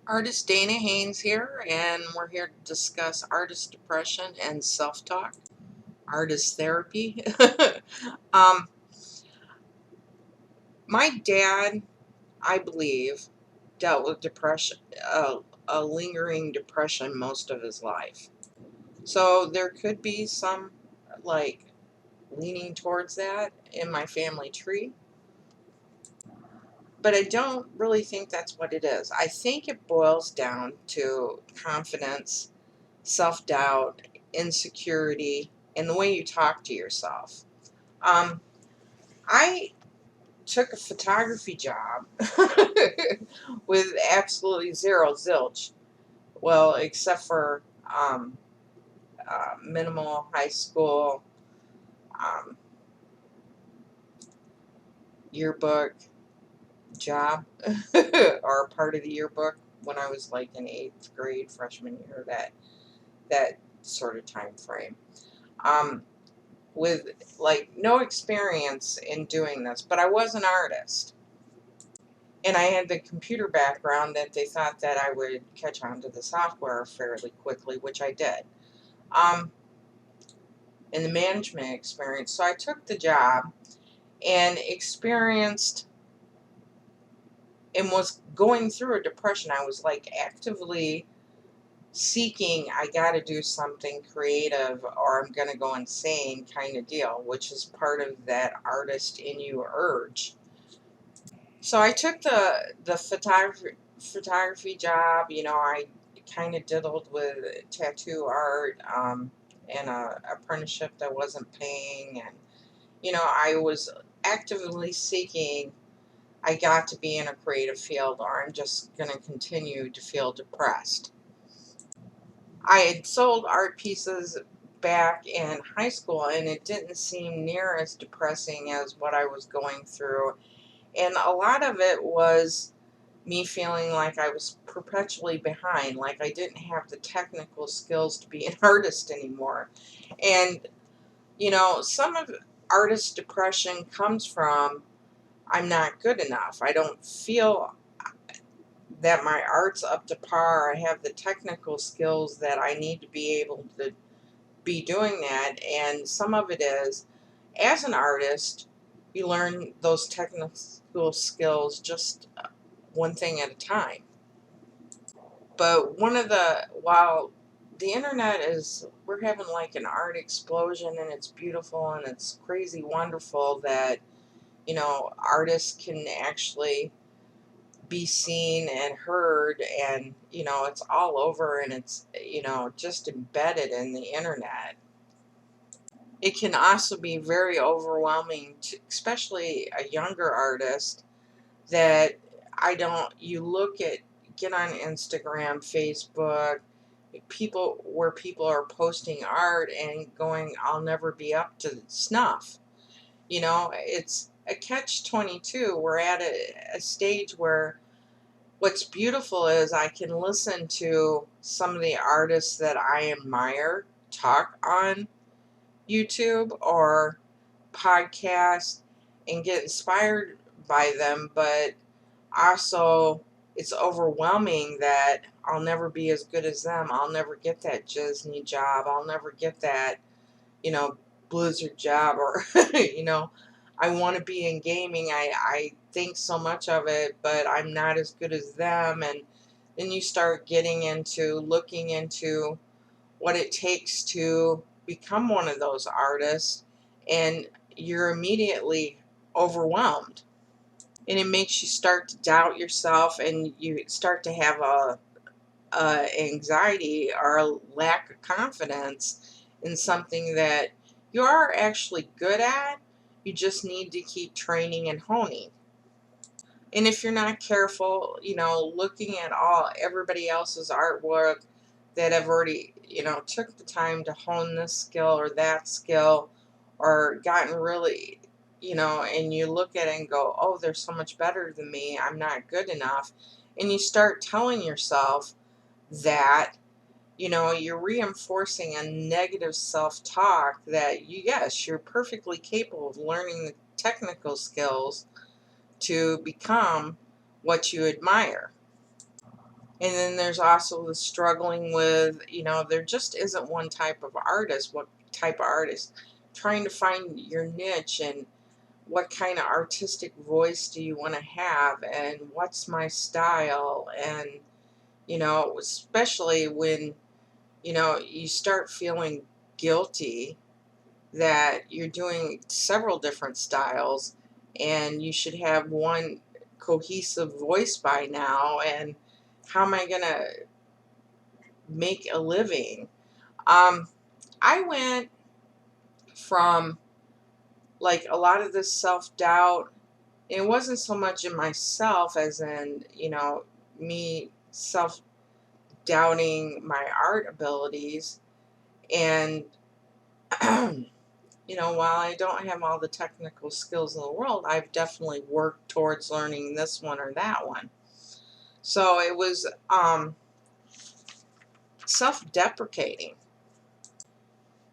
Artist Dana Haynes here, and we're here to discuss artist depression and self-talk, artist therapy. um, my dad, I believe, dealt with depression, a lingering depression most of his life. So there could be some, like, leaning towards that in my family tree. But I don't really think that's what it is. I think it boils down to confidence, self-doubt, insecurity, and the way you talk to yourself. Um, I took a photography job with absolutely zero zilch. Well, except for minimal high school um, yearbook job or part of the yearbook when I was like in 8th grade, freshman year, that sort of time frame. With like no experience in doing this, but I was an artist. And I had the computer background that they thought that I would catch on to the software fairly quickly, which I did. Um, and the management experience. So I took the job and experienced and was going through a depression. I was like actively seeking, I got to do something creative or I'm going to go insane kind of deal, which is part of that artist in you urge. So I took the photography job. I kind of diddled with tattoo art and a apprenticeship that wasn't paying, and I was actively seeking. I got to be in a creative field, or I'm just going to continue to feel depressed. I had sold art pieces back in high school, and it didn't seem near as depressing as what I was going through. And a lot of it was me feeling like I was perpetually behind, like I didn't have the technical skills to be an artist anymore. And, some of artist depression comes from I'm not good enough. I don't feel that my art's up to par. I have the technical skills that I need to be able to be doing that. And some of it is, as an artist, you learn those technical skills just one thing at a time. But while the internet we're having like an art explosion and it's beautiful and it's crazy wonderful that, artists can actually be seen and heard, and, it's all over, and it's, just embedded in the internet. It can also be very overwhelming, to, especially a younger artist, that you get on Instagram, Facebook, people are posting art and going, I'll never be up to snuff. It's a catch-22. We're at a stage where what's beautiful is I can listen to some of the artists that I admire talk on YouTube or podcast and get inspired by them, but also it's overwhelming that I'll never be as good as them. I'll never get that Disney job. I'll never get that, you know, Blizzard job, or, I want to be in gaming. I think so much of it, but I'm not as good as them. And then you start getting into looking into what it takes to become one of those artists, and you're immediately overwhelmed. And it makes you start to doubt yourself, and you start to have a anxiety or a lack of confidence in something that you are actually good at. You just need to keep training and honing. And if you're not careful, looking at all everybody else's artwork that have already, took the time to hone this skill or that skill, or gotten really, and you look at it and go, oh, they're so much better than me. I'm not good enough. And you start telling yourself that, you're reinforcing a negative self-talk that yes, you're perfectly capable of learning the technical skills to become what you admire. And then there's also the struggling with, there just isn't one type of artist. What type of artist? Trying to find your niche and what kind of artistic voice do you want to have and what's my style, and especially when you start feeling guilty that you're doing several different styles and you should have one cohesive voice by now, and how am I going to make a living? um I went from like a lot of this self-doubt. It wasn't so much in myself as in, me self doubting my art abilities. And, while I don't have all the technical skills in the world, I've definitely worked towards learning this one or that one. So it was self deprecating.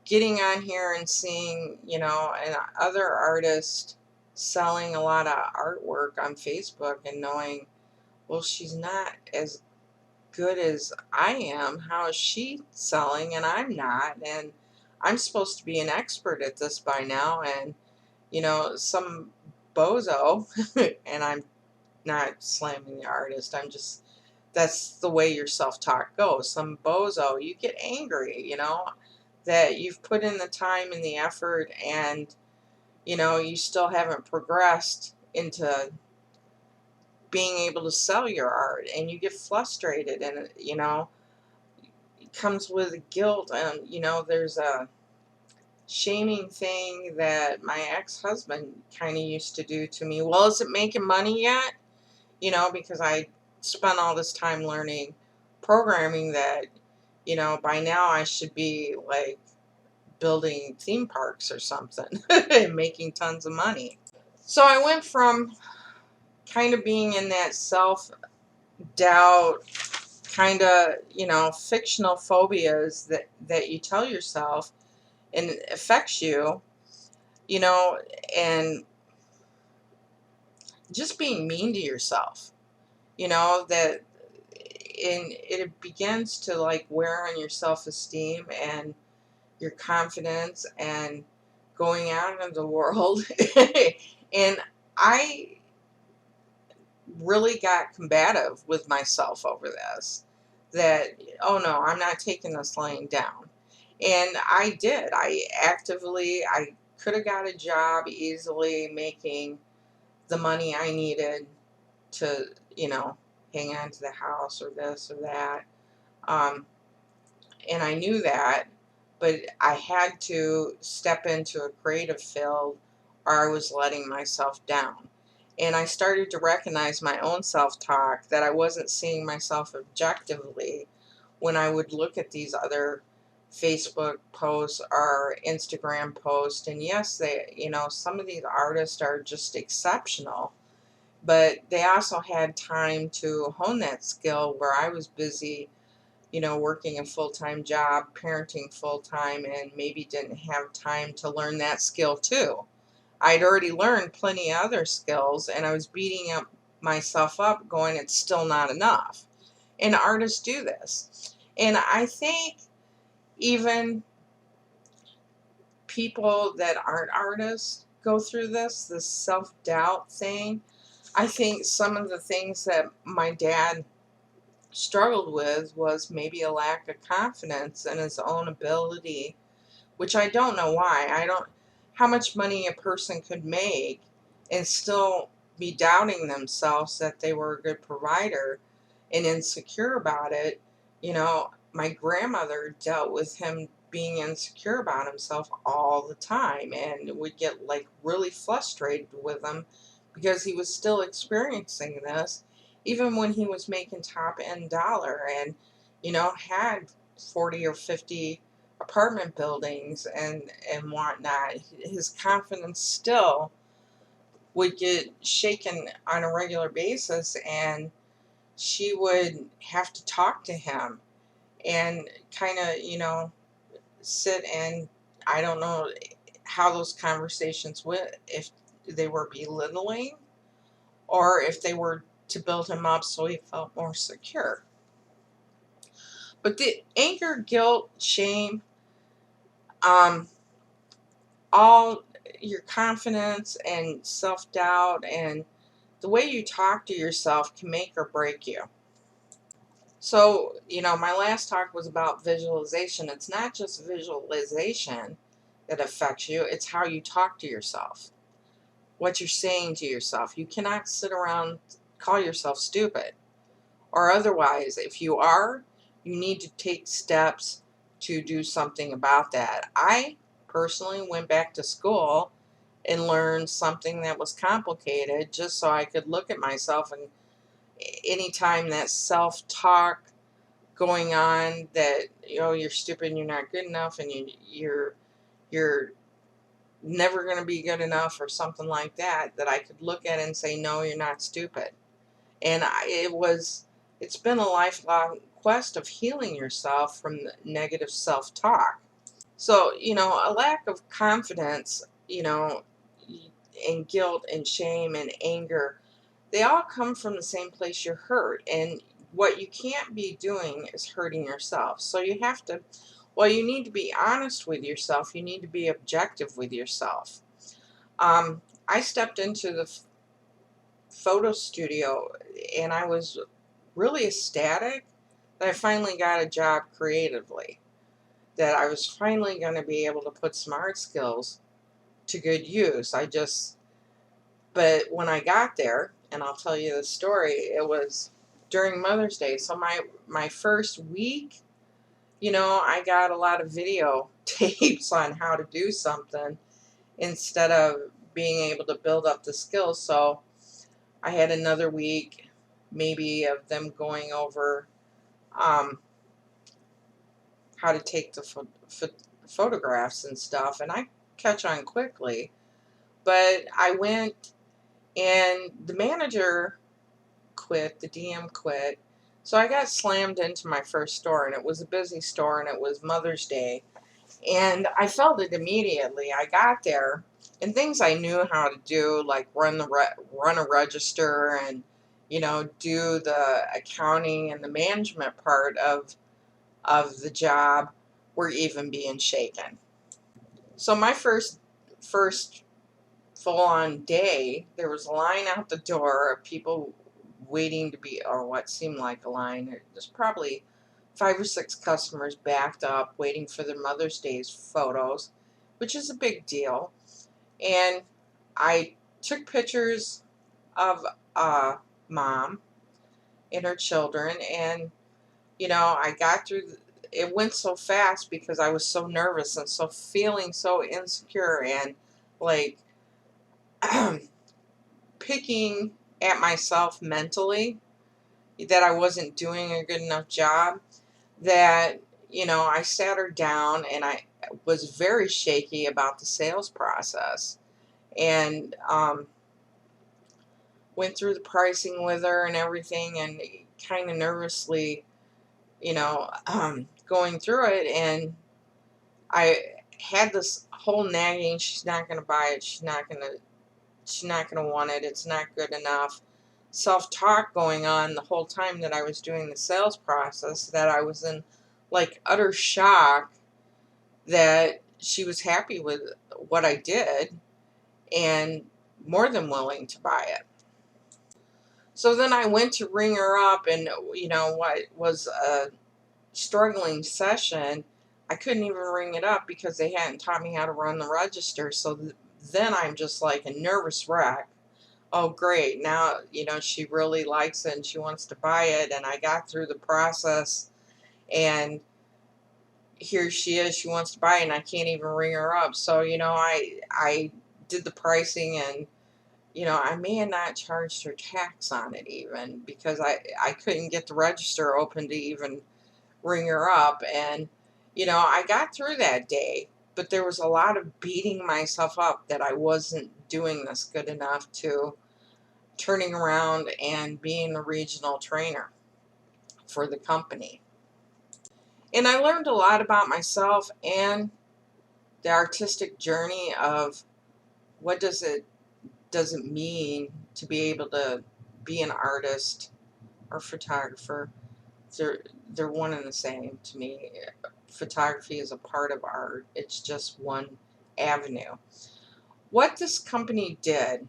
Getting on here and seeing, an other artist selling a lot of artwork on Facebook and knowing, well, she's not as good as I am. How is she selling and I'm not? And I'm supposed to be an expert at this by now. And, some bozo, and I'm not slamming the artist, I'm just, that's the way your self talk goes. Some bozo, you get angry, that you've put in the time and the effort, and, you still haven't progressed into being able to sell your art, and you get frustrated, and it comes with guilt. And there's a shaming thing that my ex-husband kind of used to do to me. Well, is it making money yet? Because I spent all this time learning programming that by now I should be like building theme parks or something and making tons of money. So I went from kind of being in that self doubt, kind of, fictional phobias that you tell yourself, and it affects you, you know, and just being mean to yourself, that it begins to like wear on your self-esteem and your confidence and going out into the world. And I really got combative with myself over this, that, oh no, I'm not taking this laying down. And I did. I could have got a job easily making the money I needed to, hang on to the house or this or that. Um, and I knew that, but I had to step into a creative field or I was letting myself down. And I started to recognize my own self talk, that I wasn't seeing myself objectively when I would look at these other Facebook posts or Instagram posts. And yes, some of these artists are just exceptional, but they also had time to hone that skill where I was busy, working a full-time job, parenting full-time, and maybe didn't have time to learn that skill too. I'd already learned plenty of other skills, and I was beating up myself up going, it's still not enough. And artists do this. And I think even people that aren't artists go through this self-doubt thing. I think some of the things that my dad struggled with was maybe a lack of confidence in his own ability, which I don't know why. I don't, how much money a person could make and still be doubting themselves that they were a good provider and insecure about it. My grandmother dealt with him being insecure about himself all the time and would get like really frustrated with him because he was still experiencing this even when he was making top end dollar and had 40 or 50 apartment buildings and whatnot. His confidence still would get shaken on a regular basis, and she would have to talk to him and kind of sit, and I don't know how those conversations went, if they were belittling or if they were to build him up so he felt more secure. But the anger, guilt, shame, all your confidence and self-doubt and the way you talk to yourself can make or break you. So, my last talk was about visualization. It's not just visualization that affects you, it's how you talk to yourself, what you're saying to yourself. You cannot sit around, call yourself stupid. Or otherwise, if you are, you need to take steps to do something about that. I personally went back to school and learned something that was complicated just so I could look at myself, and anytime that self-talk going on that, you're stupid, you're not good enough, and you're never going to be good enough or something like that, that I could look at it and say, no, you're not stupid. And it's been a lifelong quest of healing yourself from the negative self-talk. So, a lack of confidence, and guilt and shame and anger, they all come from the same place you're hurt. And what you can't be doing is hurting yourself. So you have to, well, you need to be honest with yourself. You need to be objective with yourself. I stepped into the photo studio and I was really ecstatic that I finally got a job creatively, that I was finally going to be able to put some art skills to good use. But when I got there, and I'll tell you the story, it was during Mother's Day. So my first week, I got a lot of video tapes on how to do something instead of being able to build up the skills. So I had another week maybe of them going over how to take the photographs and stuff, and I catch on quickly. But I went, and the manager quit, the DM quit, so I got slammed into my first store, and it was a busy store, and it was Mother's Day, and I felt it immediately. I got there, and things I knew how to do, like run a register and do the accounting and the management part of the job, were even being shaken. So my first full-on day, there was a line out the door of people waiting to be, or what seemed like a line. There's probably 5 or 6 customers backed up waiting for their Mother's Day photos, which is a big deal. And I took pictures of mom and her children, and I got through. It went so fast because I was so nervous and so feeling so insecure and like picking at myself mentally that I wasn't doing a good enough job, that I sat her down and I was very shaky about the sales process, and went through the pricing with her and everything, and kind of nervously going through it, and I had this whole nagging, she's not going to buy it, she's not going to want it, it's not good enough self-talk going on the whole time that I was doing the sales process, that I was in like utter shock that she was happy with what I did and more than willing to buy it. So then I went to ring her up, and what was a struggling session, I couldn't even ring it up because they hadn't taught me how to run the register. So then I'm just like a nervous wreck. Oh, great. Now, she really likes it and she wants to buy it. And I got through the process, and here she is. She wants to buy it and I can't even ring her up. So, I did the pricing, and, I may have not charged her tax on it even because I couldn't get the register open to even ring her up. And, I got through that day, but there was a lot of beating myself up that I wasn't doing this good enough, to turning around and being a regional trainer for the company. And I learned a lot about myself and the artistic journey of what does it mean to be able to be an artist or photographer they're they're one and the same to me. Photography is a part of art. It's just one avenue. What this company did,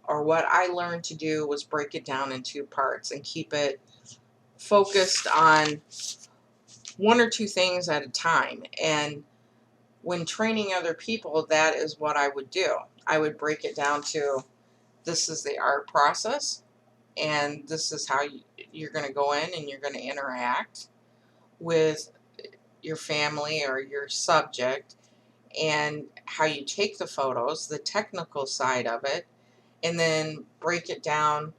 or what I learned to do, was break it down in two parts and keep it focused on one or two things at a time. And when training other people, that is what I would do. I would break it down to, this is the art process, and this is how you're going to go in and you're going to interact with your family or your subject, and how you take the photos, the technical side of it, and then break it down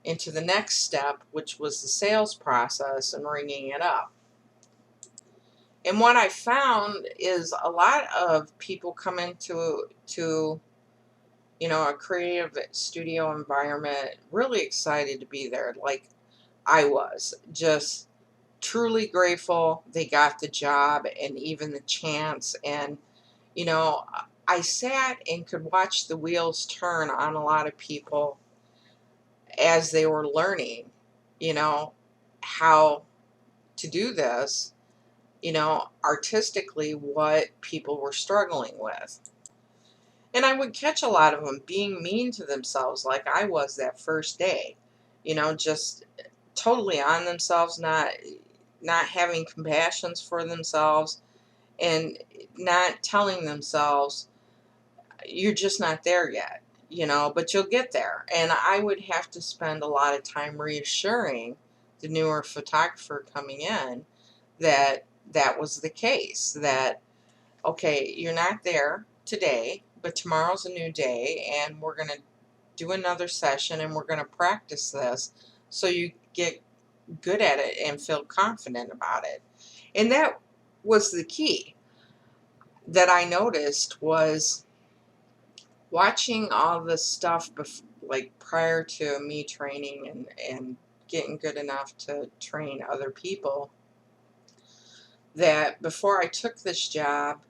into the next step, which was the sales process and ringing it up. And what I found is a lot of people come into a creative studio environment really excited to be there, like I was, just truly grateful they got the job and even the chance. And you know, I sat and could watch the wheels turn on a lot of people as they were learning, you know, how to do this, artistically, what people were struggling with. And I would catch a lot of them being mean to themselves, like I was that first day, just totally on themselves, not having compassions for themselves, and not telling themselves, you're just not there yet, but you'll get there. And I would have to spend a lot of time reassuring the newer photographer coming in that that was the case, that, okay, you're not there today, but tomorrow's a new day, and we're going to do another session, and we're going to practice this so you get good at it and feel confident about it. And that was the key that I noticed, was watching all this stuff like prior to me training and getting good enough to train other people, that before I took this job,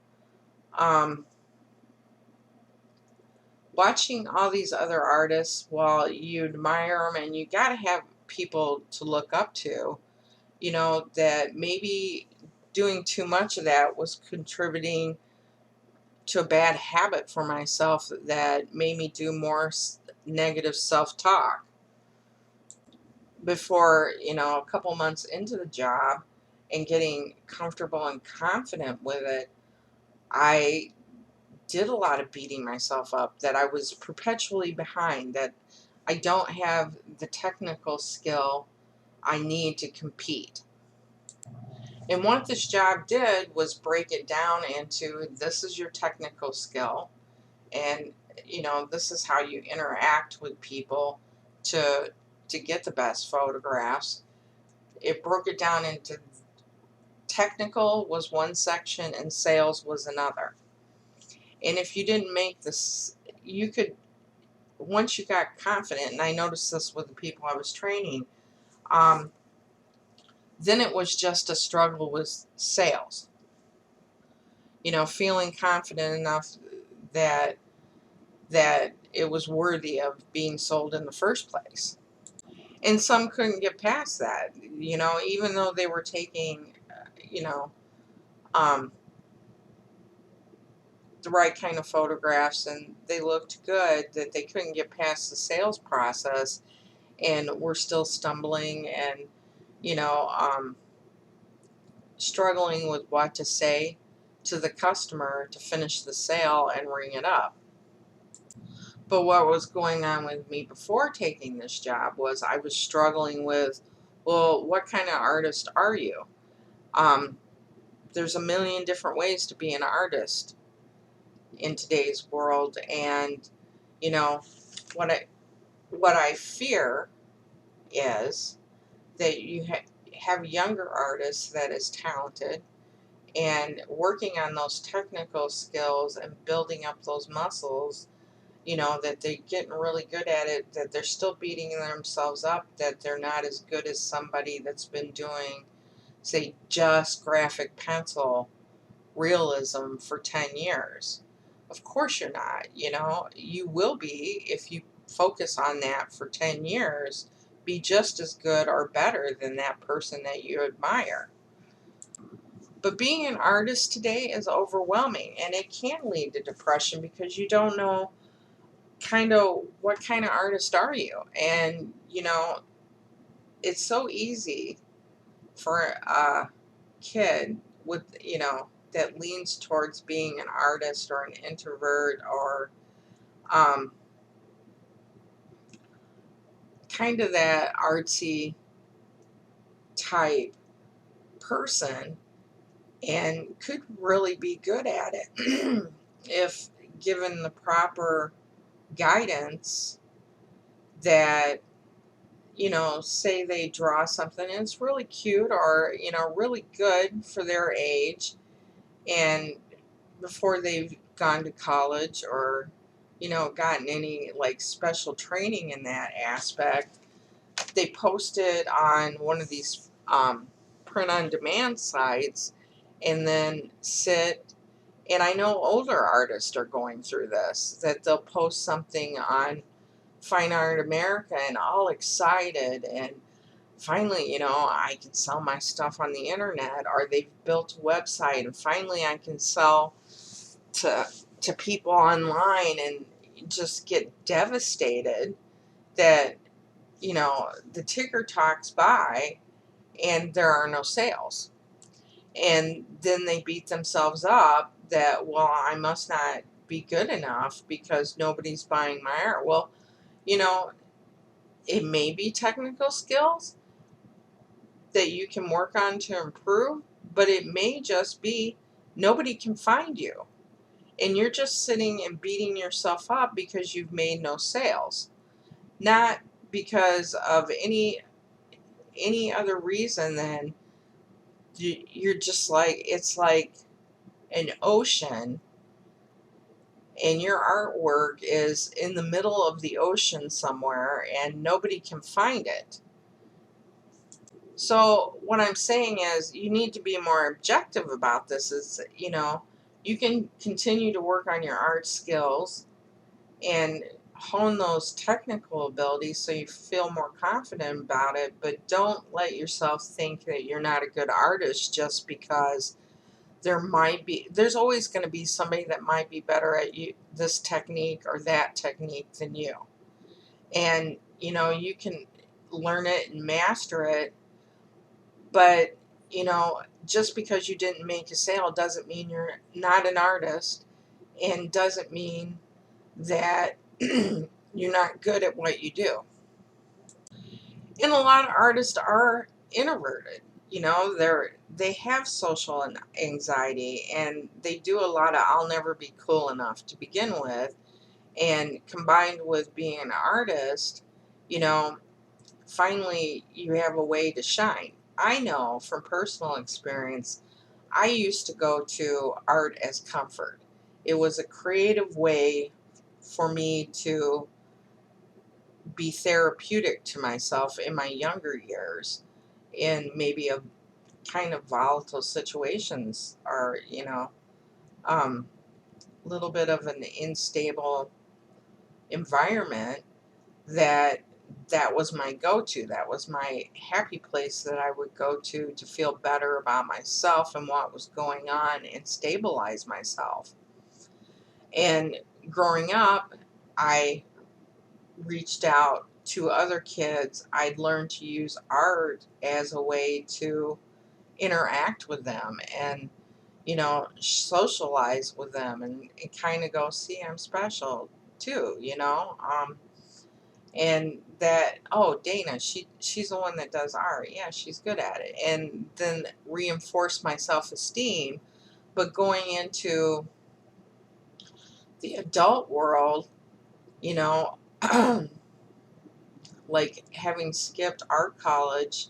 watching all these other artists, while you admire them and you got to have people to look up to, that maybe doing too much of that was contributing to a bad habit for myself that made me do more negative self-talk. Before, a couple months into the job and getting comfortable and confident with it, I did a lot of beating myself up, that I was perpetually behind, that I don't have the technical skill I need to compete. And what this job did was break it down into, this is your technical skill, and this is how you interact with people to get the best photographs. It broke it down into, technical was one section and sales was another. And if you didn't make this, you could, once you got confident, and I noticed this with the people I was training, then it was just a struggle with sales. Feeling confident enough that it was worthy of being sold in the first place. And some couldn't get past that, even though they were taking, um, the right kind of photographs and they looked good, that they couldn't get past the sales process and were still stumbling and, you know, um, struggling with what to say to the customer to finish the sale and ring it up. But what was going on with me before taking this job was I was struggling with, well, what kind of artist are you? Um, there's a million different ways to be an artist in today's world, and you know what I fear is that you have younger artists that is talented and working on those technical skills and building up those muscles, that they're getting really good at it, that they're still beating themselves up, that they're not as good as somebody that's been doing, say, just graphic pencil realism for 10 years. Of course you're not, you will be if you focus on that for 10 years, be just as good or better than that person that you admire. But being an artist today is overwhelming, and it can lead to depression because you don't know what kind of artist are you. And it's so easy for a kid with that leans towards being an artist or an introvert or um, kind of that artsy type person, and could really be good at it if given the proper guidance. That say they draw something and it's really cute or really good for their age, and before they've gone to college or gotten any like special training in that aspect, they post it on one of these print on demand sites, and then sit. And I know older artists are going through this, that they'll post something on Fine Art America and all excited, and finally, I can sell my stuff on the internet, or they've built a website and finally I can sell to people online, and just get devastated that the ticker talks by and there are no sales. And then they beat themselves up that, well, I must not be good enough because nobody's buying my art. Well, you know, it may be technical skills that you can work on to improve, but it may just be nobody can find you. And you're just sitting and beating yourself up because you've made no sales. Not because of any other reason than you're just like, it's like an ocean, and your artwork is in the middle of the ocean somewhere and nobody can find it. So what I'm saying is you need to be more objective about this. Is you can continue to work on your art skills and hone those technical abilities so you feel more confident about it, but don't let yourself think that you're not a good artist just because there's always going to be somebody that might be better at this technique or that technique than you. And you can learn it and master it, but just because you didn't make a sale doesn't mean you're not an artist, and doesn't mean that you're not good at what you do. And a lot of artists are introverted. They have social anxiety, and they do a lot of I'll never be cool enough to begin with, and combined with being an artist, you know, finally you have a way to shine. I know from personal experience, I used to go to art as comfort. It was a creative way for me to be therapeutic to myself in my younger years, in maybe a kind of volatile situations, or um, little bit of an unstable environment. That was my go-to. That was my happy place that I would go to feel better about myself and what was going on and stabilize myself. And growing up, I reached out to other kids. I'd learned to use art as a way to interact with them and socialize with them, and kind of go, see, I'm special too, and that, oh, Dana, she's the one that does art, yeah, she's good at it, and then reinforce my self-esteem. But going into the adult world, you know like having skipped art college,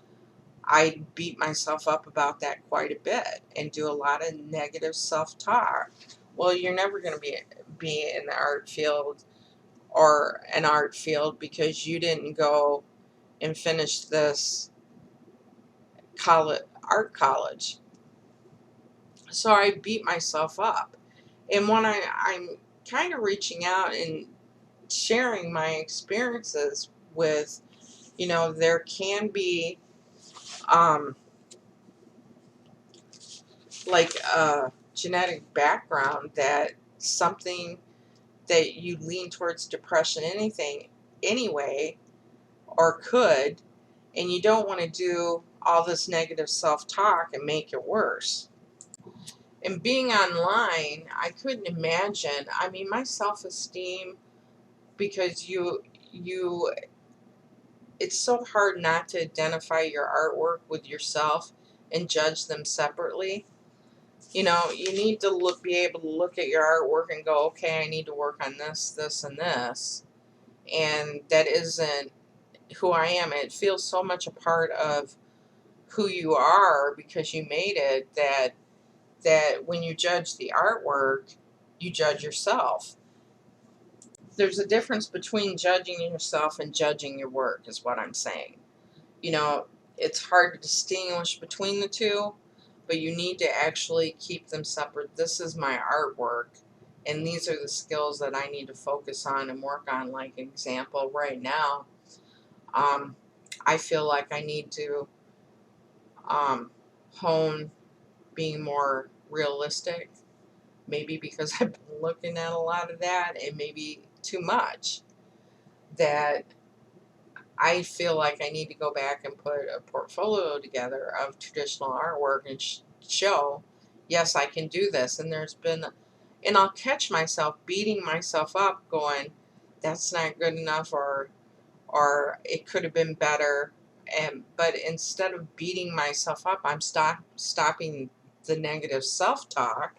I beat myself up about that quite a bit and do a lot of negative self-talk. Well, you're never going to be in the art field or an art field because you didn't go and finish this art college. So I beat myself up. And when I'm kind of reaching out and sharing my experiences with You know, there can be like a genetic background that something that you lean towards depression anything anyway, or could, and you don't want to do all this negative self-talk and make it worse. And being online, I couldn't imagine. I mean, my self-esteem, because you it's so hard not to identify your artwork with yourself and judge them separately. You know, you need to be able to look at your artwork and go, okay, I need to work on this, this, and this. And that isn't who I am. It feels so much a part of who you are because you made it, that when you judge the artwork, you judge yourself. There's a difference between judging yourself and judging your work, is what I'm saying. You know, it's hard to distinguish between the two, but you need to actually keep them separate. This is my artwork, and these are the skills that I need to focus on and work on. Like an example, right now, um, I feel like I need to hone being more realistic, maybe because I've been looking at a lot of that and maybe too much, that I feel like I need to go back and put a portfolio together of traditional artwork and show, yes, I can do this. And and I'll catch myself beating myself up going, that's not good enough, or it could have been better. But instead of beating myself up, I'm stopping the negative self-talk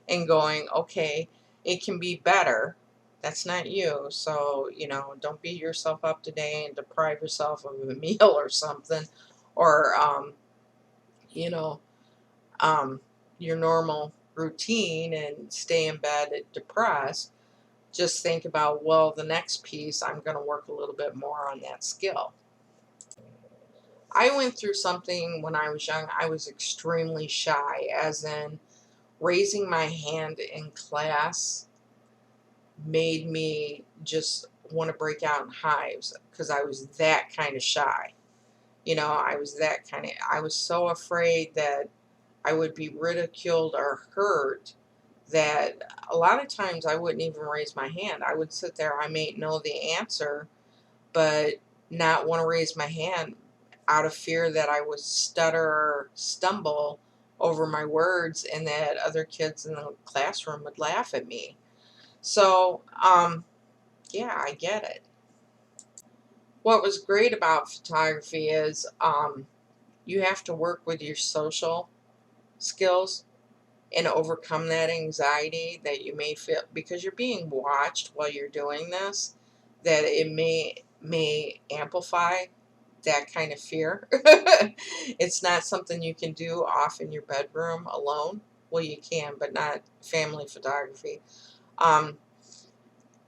and going, okay, it can be better. That's not you. So, you know, don't beat yourself up today and deprive yourself of a meal or something, or, you know, um, your normal routine and stay in bed depressed. Just think about, well, the next piece, I'm going to work a little bit more on that skill. I went through something when I was young. I was extremely shy, as in raising my hand in class made me just want to break out in hives because I was that kind of shy. You know, I was so afraid that I would be ridiculed or hurt that a lot of times I wouldn't even raise my hand. I would sit there, I may know the answer, but not want to raise my hand out of fear that I would stutter or stumble over my words and that other kids in the classroom would laugh at me. So, yeah, I get it. What was great about photography is you have to work with your social skills and overcome that anxiety that you may feel because you're being watched while you're doing this, that it may amplify that kind of fear. It's not something you can do off in your bedroom alone. Well, you can, but not family photography. Um,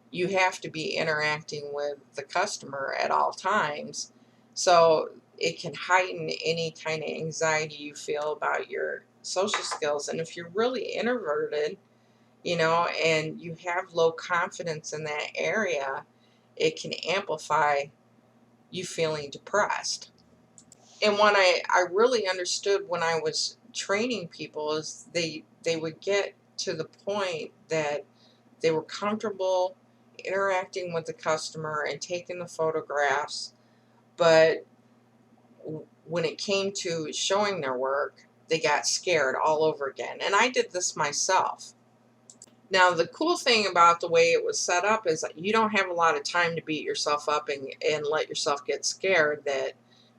you have to be interacting with the customer at all times. So it can heighten any kind of anxiety you feel about your social skills. And if you're really introverted, you know, and you have low confidence in that area, it can amplify you feeling depressed. And what I really understood when I was training people is they would get to the point that they were comfortable interacting with the customer and taking the photographs, but when it came to showing their work, they got scared all over again. And I did this myself. Now, the cool thing about the way it was set up is that you don't have a lot of time to beat yourself up and let yourself get scared that,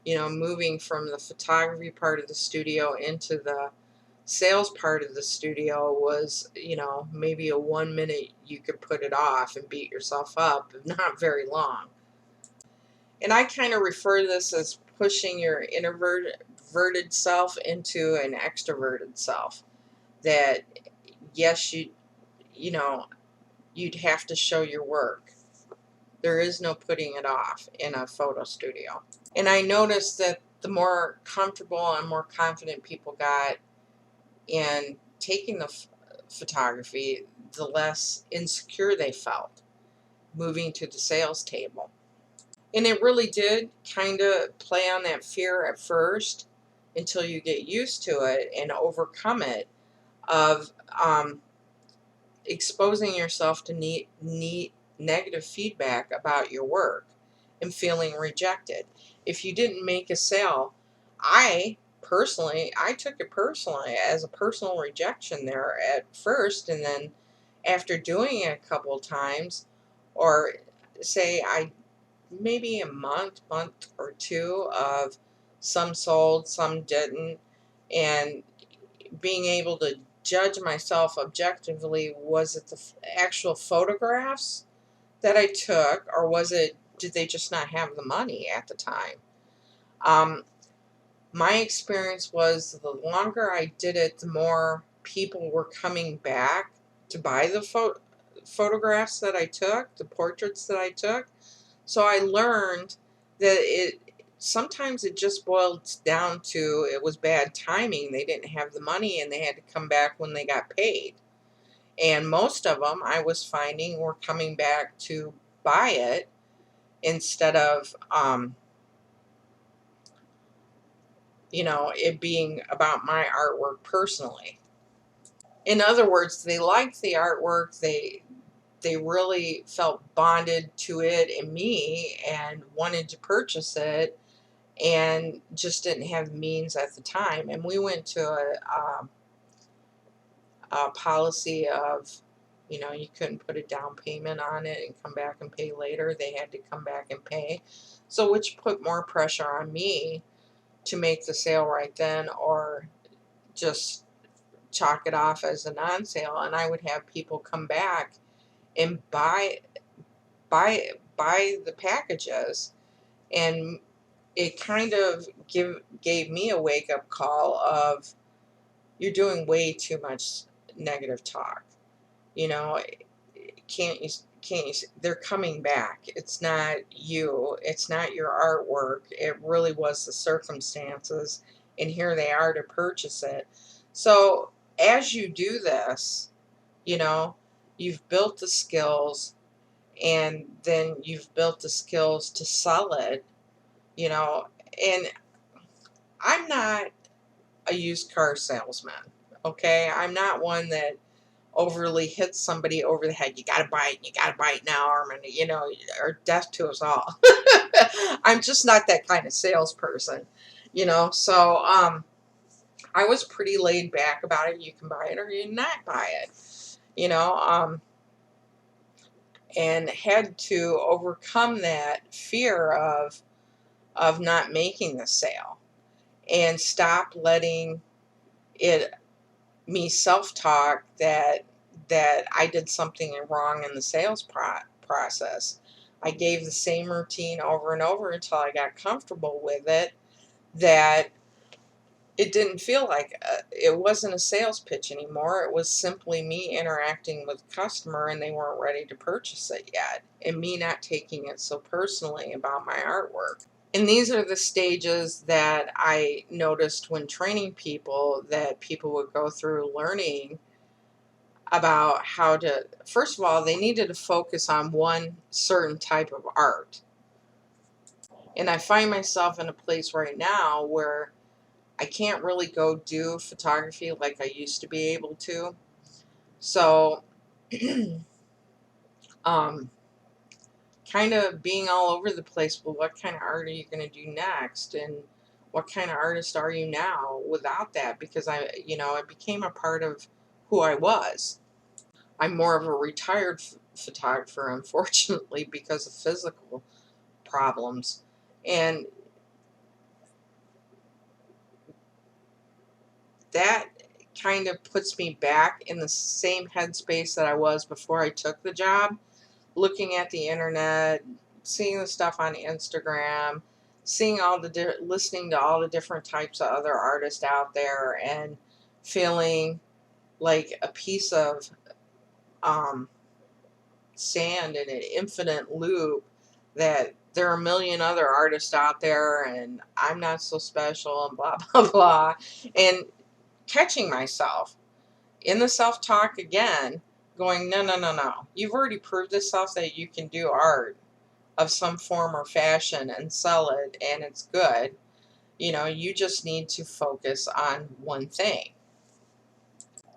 you know, moving from the photography part of the studio into the sales part of the studio was, you know, maybe a 1 minute you could put it off and beat yourself up, not very long. And I kind of refer to this as pushing your introverted self into an extroverted self. That, yes, you know, you'd have to show your work. There is no putting it off in a photo studio. And I noticed that the more comfortable and more confident people got in taking the photography, the less insecure they felt moving to the sales table. And it really did kind of play on that fear at first until you get used to it and overcome it of exposing yourself to negative feedback about your work and feeling rejected. If you didn't make a sale, I took it personally as a personal rejection there at first, and then after doing it a couple of times, or say I maybe a month or two of some sold, some didn't, and being able to judge myself objectively, was it the actual photographs that I took, or did they just not have the money at the time? Um, my experience was the longer I did it, the more people were coming back to buy the photographs that I took, the portraits that I took. So I learned that sometimes it just boils down to it was bad timing. They didn't have the money and they had to come back when they got paid. And most of them I was finding were coming back to buy it instead of it being about my artwork personally. In other words, they liked the artwork. They really felt bonded to it and me and wanted to purchase it, and just didn't have the means at the time. And we went to a policy of, you couldn't put a down payment on it and come back and pay later. They had to come back and pay. So which put more pressure on me to make the sale right then, or just chalk it off as a non-sale. And I would have people come back and buy the packages, and it kind of gave me a wake-up call of, you're doing way too much negative talk. You know, can't you they're coming back. It's not you. It's not your artwork. It really was the circumstances, and here they are to purchase it. So as you do this, you know, you've built the skills, and then you've built the skills to sell it, and I'm not a used car salesman, okay? I'm not one that overly hits somebody over the head. You gotta buy it, you gotta buy it now, or, or death to us all. I'm just not that kind of salesperson, so I was pretty laid back about it. You can buy it or you not buy it, you know, and had to overcome that fear of not making the sale, and stop letting it me self-talk that I did something wrong in the sales process. I gave the same routine over and over until I got comfortable with it, that it didn't feel like it wasn't a sales pitch anymore. It was simply me interacting with the customer, and they weren't ready to purchase it yet, and me not taking it so personally about my artwork. And these are the stages that I noticed when training people, that people would go through learning about how to, first of all, they needed to focus on one certain type of art. And I find myself in a place right now where I can't really go do photography like I used to be able to. So, um, kind of being all over the place. Well, what kind of art are you going to do next? And what kind of artist are you now without that? Because it became a part of who I was. I'm more of a retired photographer, unfortunately, because of physical problems. And that kind of puts me back in the same headspace that I was before I took the job, looking at the internet, seeing the stuff on Instagram, seeing listening to all the different types of other artists out there, and feeling like a piece of sand in an infinite loop, that there are a million other artists out there and I'm not so special, and blah blah blah, and catching myself in the self-talk again, going, no, no, no, no, you've already proved yourself that you can do art of some form or fashion and sell it and it's good. You know, you just need to focus on one thing.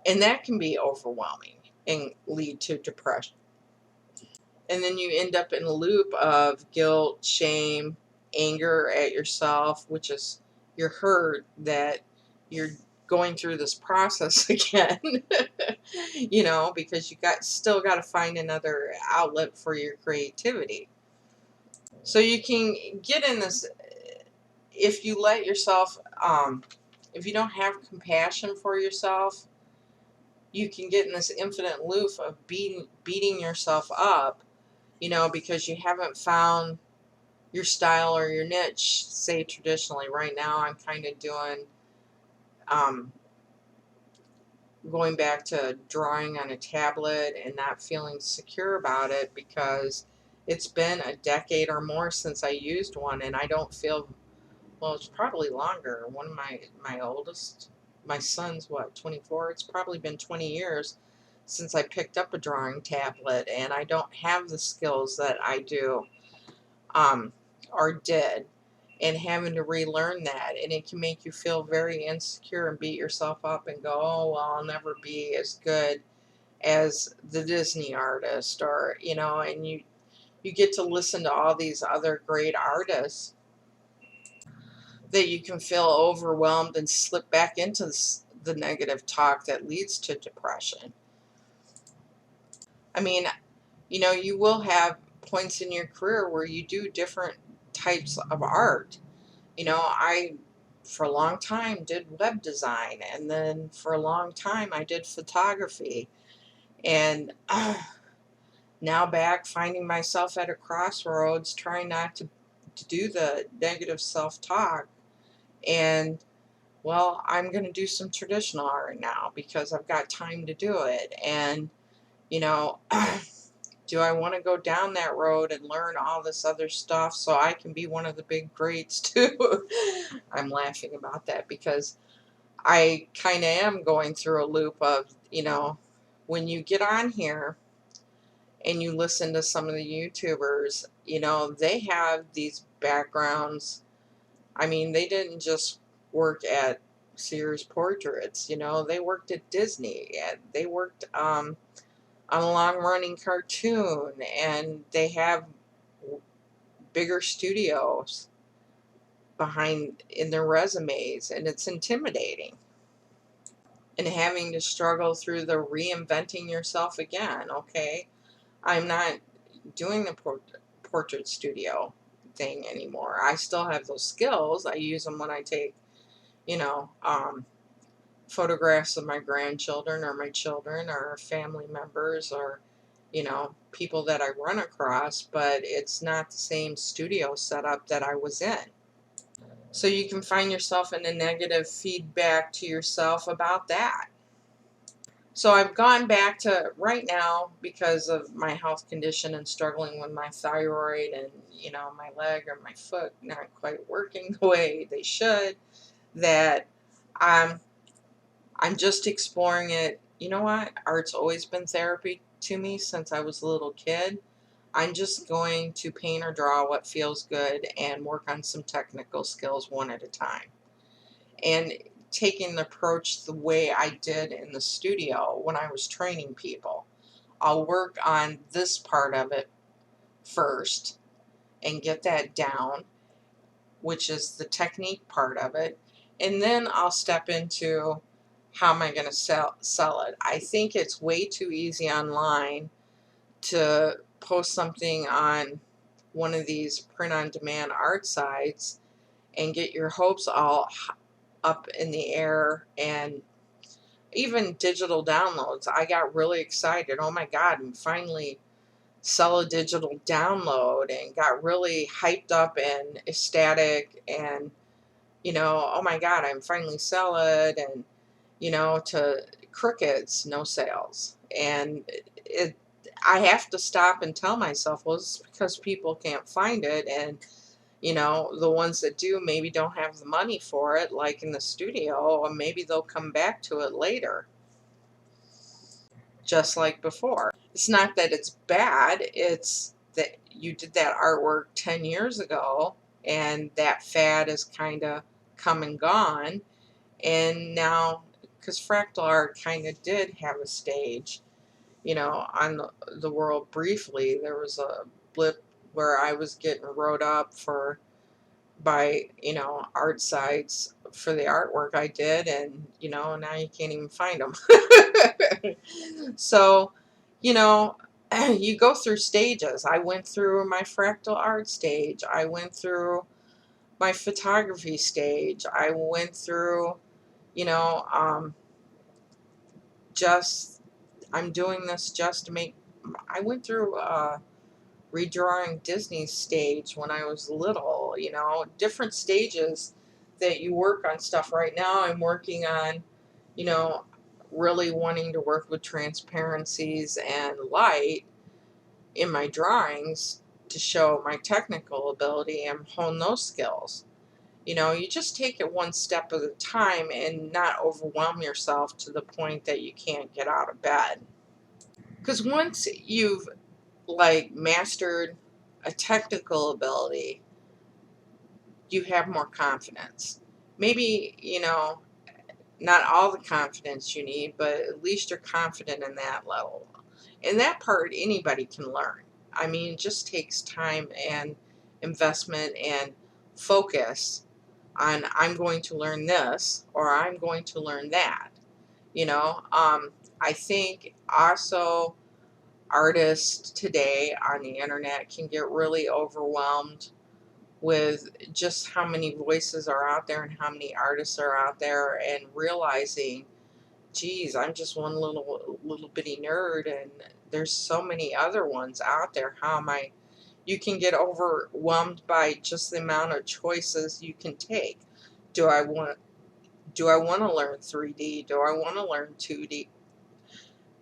And that can be overwhelming and lead to depression. And then you end up in a loop of guilt, shame, anger at yourself, which is you're hurt that you're going through this process again. You know, because you still got to find another outlet for your creativity. So you can get in this, if you let yourself, if you don't have compassion for yourself, you can get in this infinite loop of beating yourself up, you know, because you haven't found your style or your niche, say traditionally. Right now I'm kind of doing, um, going back to drawing on a tablet and not feeling secure about it because it's been a decade or more since I used one, and I don't feel, well, it's probably longer. One of my oldest, my son's what, 24? It's probably been 20 years since I picked up a drawing tablet, and I don't have the skills that I do, or did, and having to relearn that, and it can make you feel very insecure and beat yourself up and go, oh well, I'll never be as good as the Disney artist, or you know, and you get to listen to all these other great artists that you can feel overwhelmed and slip back into the negative talk that leads to depression. I mean, you know, you will have points in your career where you do different types of art. You know, I, for a long time, did web design, and then for a long time, I did photography. And now back, finding myself at a crossroads, trying not to do the negative self-talk. And, well, I'm going to do some traditional art now because I've got time to do it. And, you know, do I want to go down that road and learn all this other stuff so I can be one of the big greats too? I'm laughing about that because I kind of am going through a loop of, you know, when you get on here and you listen to some of the YouTubers, you know, they have these backgrounds. I mean, they didn't just work at Sears Portraits, you know, they worked at Disney, and they worked on a long running cartoon, and they have bigger studios behind in their resumes, and it's intimidating. And having to struggle through the reinventing yourself again. Okay, I'm not doing the portrait studio thing anymore. I still have those skills. I use them when I take, you know, photographs of my grandchildren or my children or family members, or, you know, people that I run across, but it's not the same studio setup that I was in. So you can find yourself in a negative feedback to yourself about that. So I've gone back to right now because of my health condition and struggling with my thyroid, and, you know, my leg or my foot not quite working the way they should, that I'm I'm just exploring it. You know what? Art's always been therapy to me since I was a little kid. I'm just going to paint or draw what feels good and work on some technical skills one at a time. And taking the approach the way I did in the studio when I was training people. I'll work on this part of it first and get that down, which is the technique part of it. And then I'll step into how am I going to sell it. I think it's way too easy online to post something on one of these print-on-demand art sites and get your hopes all up in the air. And even digital downloads, I got really excited. Oh my God, and finally sell a digital download, and got really hyped up and ecstatic, and, you know, oh my God, I'm finally sell it, and, you know, to crickets, no sales. And I have to stop and tell myself, well, it's because people can't find it, and, you know, the ones that do maybe don't have the money for it, like in the studio, or maybe they'll come back to it later, just like before. It's not that it's bad, it's that you did that artwork 10 years ago and that fad is kind of come and gone. And now, because fractal art kind of did have a stage, on the world briefly, there was a blip where I was getting wrote up by, art sites for the artwork I did, and, now you can't even find them. So, you know, you go through stages. I went through my fractal art stage. I went through my photography stage. I went through, you know, just, I'm doing this just to make, I went through redrawing Disney stage when I was little, different stages that you work on stuff. Right now I'm working on, you know, really wanting to work with transparencies and light in my drawings to show my technical ability and hone those skills. You just take it one step at a time and not overwhelm yourself to the point that you can't get out of bed. Because once you've like mastered a technical ability, you have more confidence. Maybe, not all the confidence you need, but at least you're confident in that level. And that part anybody can learn. I mean, it just takes time and investment and focus on I'm going to learn this or I'm going to learn that. I think also artists today on the internet can get really overwhelmed with just how many voices are out there and how many artists are out there, and realizing, geez, I'm just one little bitty nerd and there's so many other ones out there. How am I? You can get overwhelmed by just the amount of choices you can take. Do I want to learn 3D? Do I want to learn 2D?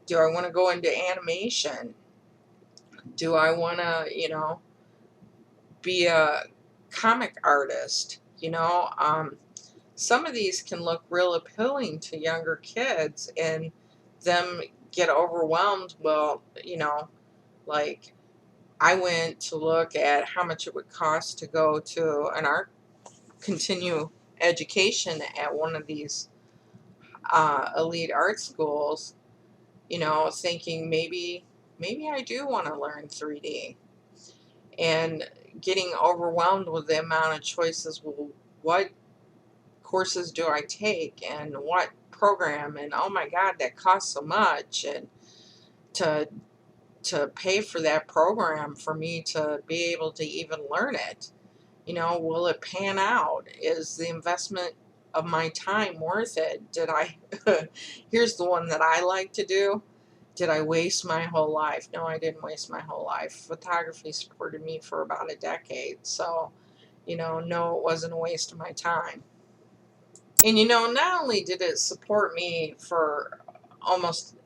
Do I want to go into animation? Do I want to, be a comic artist? Some of these can look real appealing to younger kids and them get overwhelmed. Well, like I went to look at how much it would cost to go to an art continue education at one of these elite art schools, thinking maybe I do want to learn 3D, and getting overwhelmed with the amount of choices. Well, what courses do I take and what program? And oh my God, that costs so much. And to pay for that program for me to be able to even learn it, will it pan out? Is the investment of my time worth it? Did I, here's the one that I like to do. Did I waste my whole life? No, I didn't waste my whole life. Photography supported me for about a decade. So, no, it wasn't a waste of my time. And, not only did it support me for almost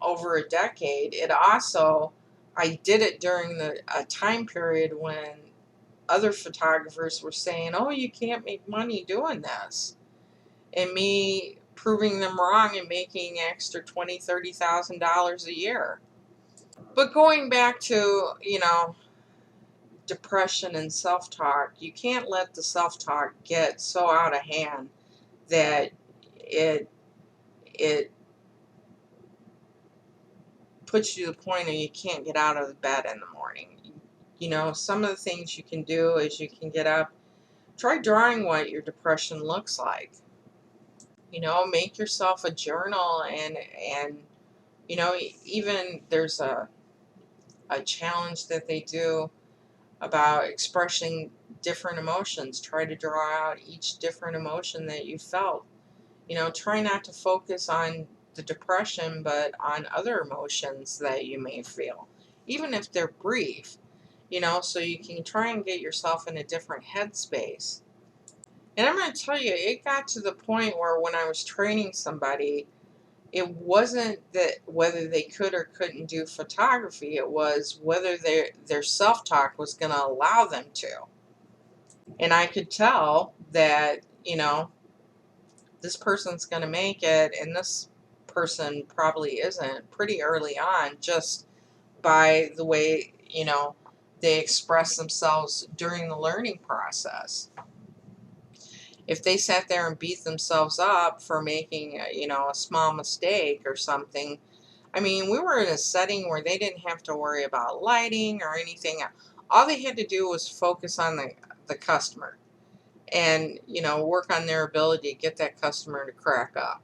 over a decade, it also, I did it during a time period when other photographers were saying, oh, you can't make money doing this. And me proving them wrong and making extra $20,000, $30,000 a year. But going back to, depression and self-talk, you can't let the self-talk get so out of hand that it puts you to the point where you can't get out of the bed in the morning. Some of the things you can do is you can get up, try drawing what your depression looks like. Make yourself a journal, and even there's a challenge that they do about expressing different emotions. Try to draw out each different emotion that you felt. Try not to focus on the depression, but on other emotions that you may feel, even if they're brief, so you can try and get yourself in a different headspace. And I'm going to tell you, it got to the point where when I was training somebody, it wasn't that whether they could or couldn't do photography, it was whether their self-talk was going to allow them to. And I could tell that, this person's going to make it and this person probably isn't, pretty early on, just by the way, you know, they express themselves during the learning process. If they sat there and beat themselves up for making, a small mistake or something, I mean, we were in a setting where they didn't have to worry about lighting or anything. All they had to do was focus on the customer and, work on their ability to get that customer to crack up.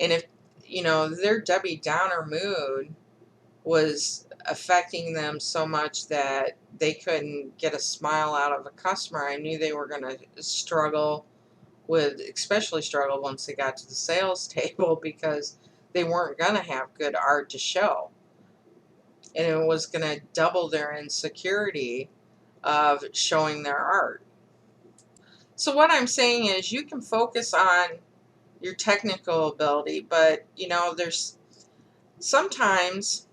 And if, their Debbie Downer mood was affecting them so much that they couldn't get a smile out of a customer, I knew they were going to especially struggle once they got to the sales table, because they weren't going to have good art to show. And it was going to double their insecurity of showing their art. So what I'm saying is, you can focus on your technical ability, but there's sometimes,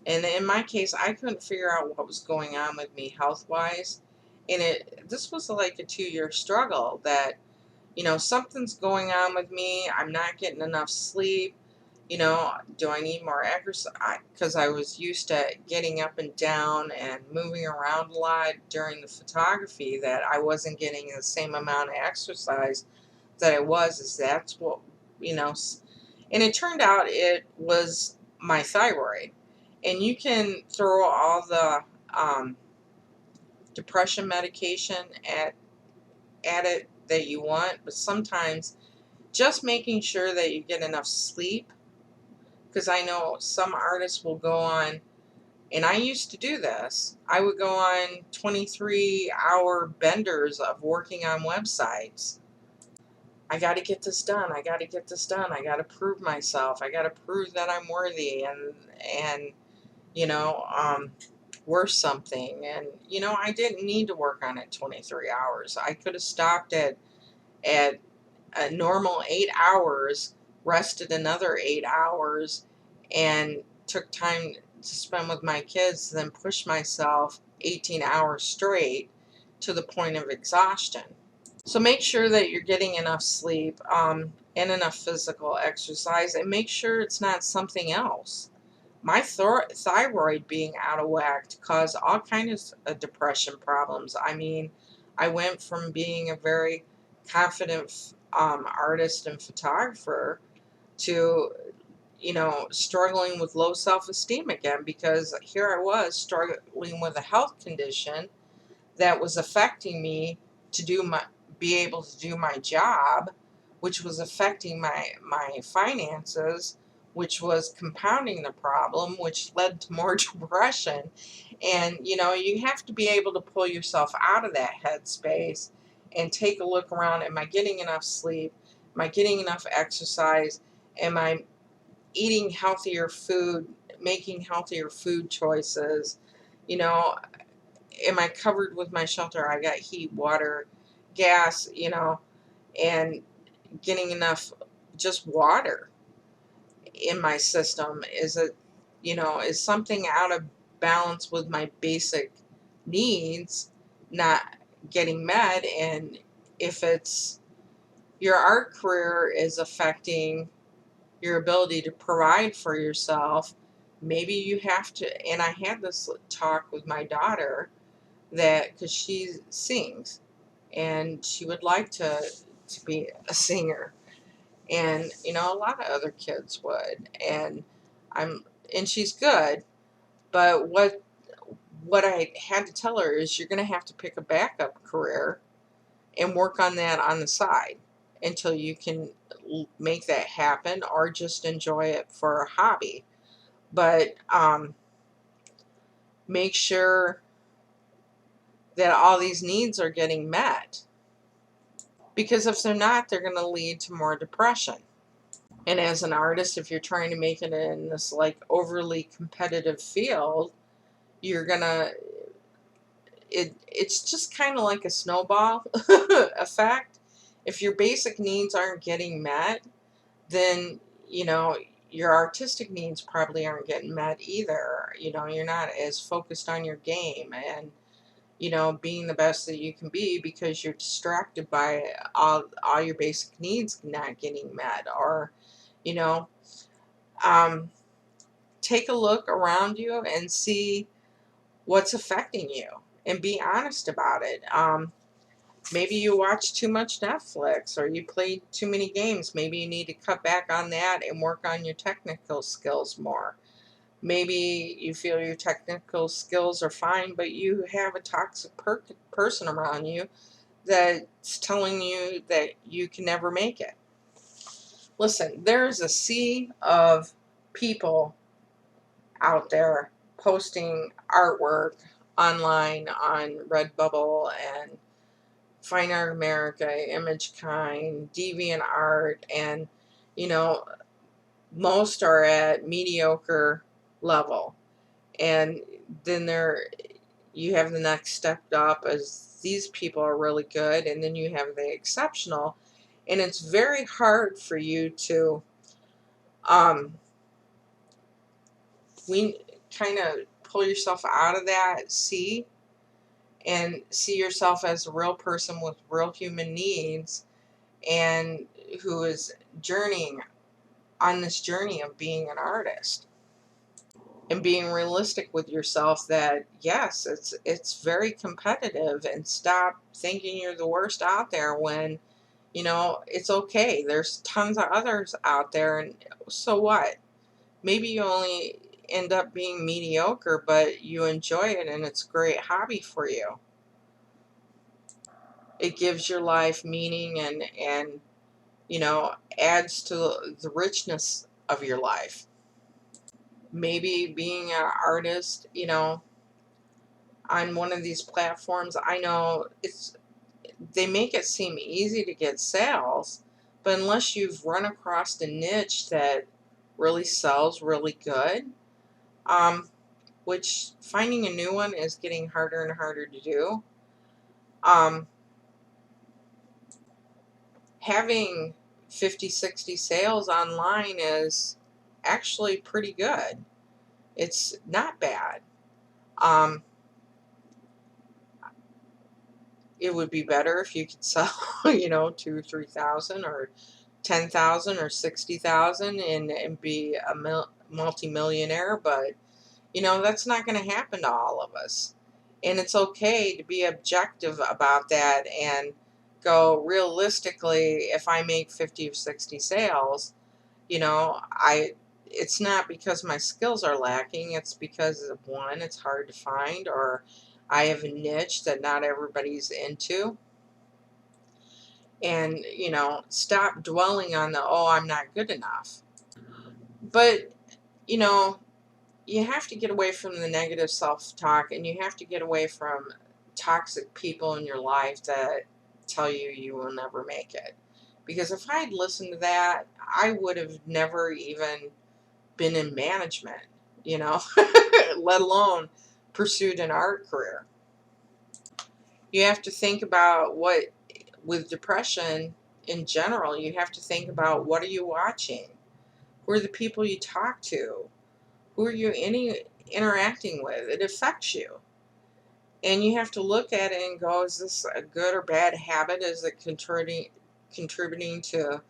and in my case, I couldn't figure out what was going on with me health-wise. And this was like a 2-year struggle that, something's going on with me. I'm not getting enough sleep. Do I need more exercise? Because I was used to getting up and down and moving around a lot during the photography, that I wasn't getting the same amount of exercise that I was. That's what, and it turned out it was my thyroid. And you can throw all the depression medication at it that you want, but sometimes just making sure that you get enough sleep, because I know some artists will go on, and I used to do this, I would go on 23-hour benders of working on websites. I got to get this done. I got to get this done. I got to prove myself. I got to prove that I'm worthy and worth something. And I didn't need to work on it 23 hours. I could have stopped at a normal 8 hours, rested another 8 hours, and took time to spend with my kids, then pushed myself 18 hours straight to the point of exhaustion. So make sure that you're getting enough sleep, and enough physical exercise, and make sure it's not something else. My thyroid being out of whack caused all kinds of depression problems. I mean, I went from being a very confident artist and photographer to, struggling with low self-esteem again, because here I was struggling with a health condition that was affecting me to be able to do my job, which was affecting my finances, which was compounding the problem, which led to more depression. And you have to be able to pull yourself out of that headspace and take a look around. Am I getting enough sleep? Am I getting enough exercise? Am I eating healthier food, making healthier food choices? Am I covered with my shelter? I got heat, water, gas, and getting enough just water in my system. Is something out of balance with my basic needs not getting met? And if it's your art career is affecting your ability to provide for yourself, maybe you have to. And I had this talk with my daughter, that because she sings and she would like to be a singer, and a lot of other kids would, I'm and she's good, but what I had to tell her is, you're going to have to pick a backup career and work on that on the side until you can make that happen, or just enjoy it for a hobby. But make sure that all these needs are getting met, because if they're not, they're going to lead to more depression. And as an artist, if you're trying to make it in this like overly competitive field, you're gonna it's just kind of like a snowball effect. If your basic needs aren't getting met, then your artistic needs probably aren't getting met either. You're not as focused on your game and being the best that you can be, because you're distracted by all your basic needs not getting met. Or you know, take a look around you and see what's affecting you and be honest about it. Maybe you watch too much Netflix or you play too many games. Maybe you need to cut back on that and work on your technical skills more. Maybe you feel your technical skills are fine, but you have a toxic person around you that's telling you that you can never make it. Listen, there's a sea of people out there posting artwork online on Redbubble and Fine Art America, ImageKind, DeviantArt, and you know, most are at mediocre level. And then you have the next step up as these people are really good, and then you have the exceptional. And it's very hard for you to um, we kind of pull yourself out of that sea and see yourself as a real person with real human needs and who is journeying on this journey of being an artist and being realistic with yourself that yes, it's very competitive, and stop thinking you're the worst out there when it's okay. There's tons of others out there, and so what? Maybe you only end up being mediocre, but you enjoy it and it's a great hobby for you. It gives your life meaning and adds to the richness of your life. Maybe being an artist, on one of these platforms, I know they make it seem easy to get sales, but unless you've run across a niche that really sells really good, um, which finding a new one is getting harder and harder to do. Um, Having 50, 60 sales online is actually pretty good. It's not bad. Um, it would be better if you could sell, 2 or 3,000 or 10,000 or 60,000 and be a multi-millionaire, but that's not going to happen to all of us. And it's okay to be objective about that and go realistically, if I make 50 or 60 sales, I it's not because my skills are lacking, it's because of one, it's hard to find, or I have a niche that not everybody's into. And, stop dwelling on the, oh, I'm not good enough. But, you know, you have to get away from the negative self-talk, and you have to get away from toxic people in your life that tell you you will never make it. Because if I had listened to that, I would have never even been in management, let alone pursued an art career. You have to think about with depression in general, you have to think about what are you watching? Who are the people you talk to? Who are you interacting with? It affects you. And you have to look at it and go, is this a good or bad habit? Is it contributing to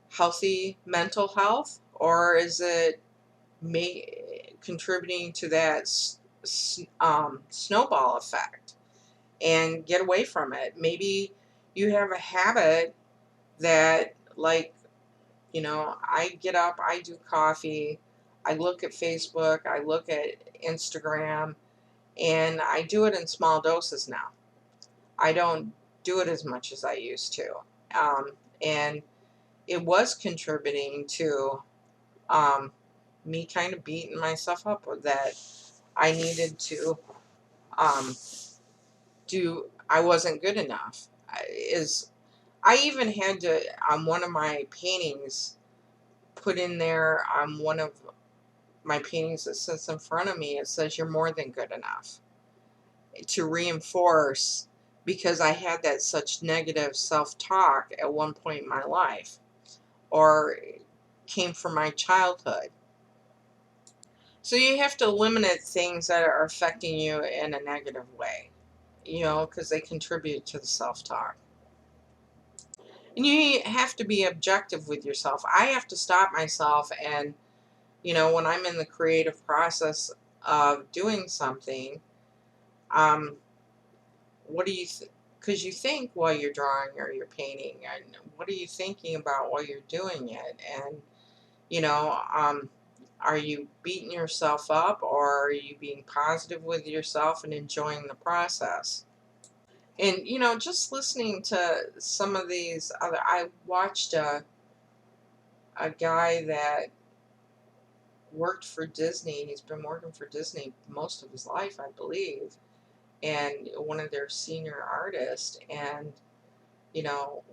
healthy mental health? Or is it contributing to that snowball effect? And get away from it. Maybe you have a habit that, like, I get up, I do coffee, I look at Facebook, I look at Instagram, and I do it in small doses now. I don't do it as much as I used to. And it was contributing to me kind of beating myself up with that I needed to um, I wasn't good enough. I even had to, on one of my paintings, put in there on one of my paintings that sits in front of me, it says, you're more than good enough, to reinforce, because I had that such negative self-talk at one point in my life, or came from my childhood. So you have to eliminate things that are affecting you in a negative way, because they contribute to the self-talk. And you have to be objective with yourself. I have to stop myself and, when I'm in the creative process of doing something, What do you because you think while you're drawing or you're painting, and what are you thinking about while you're doing it? And you know, are you beating yourself up, or are you being positive with yourself and enjoying the process? And just listening to some of these other, I watched a guy that worked for Disney. He's been working for Disney most of his life, I believe, and one of their senior artists. And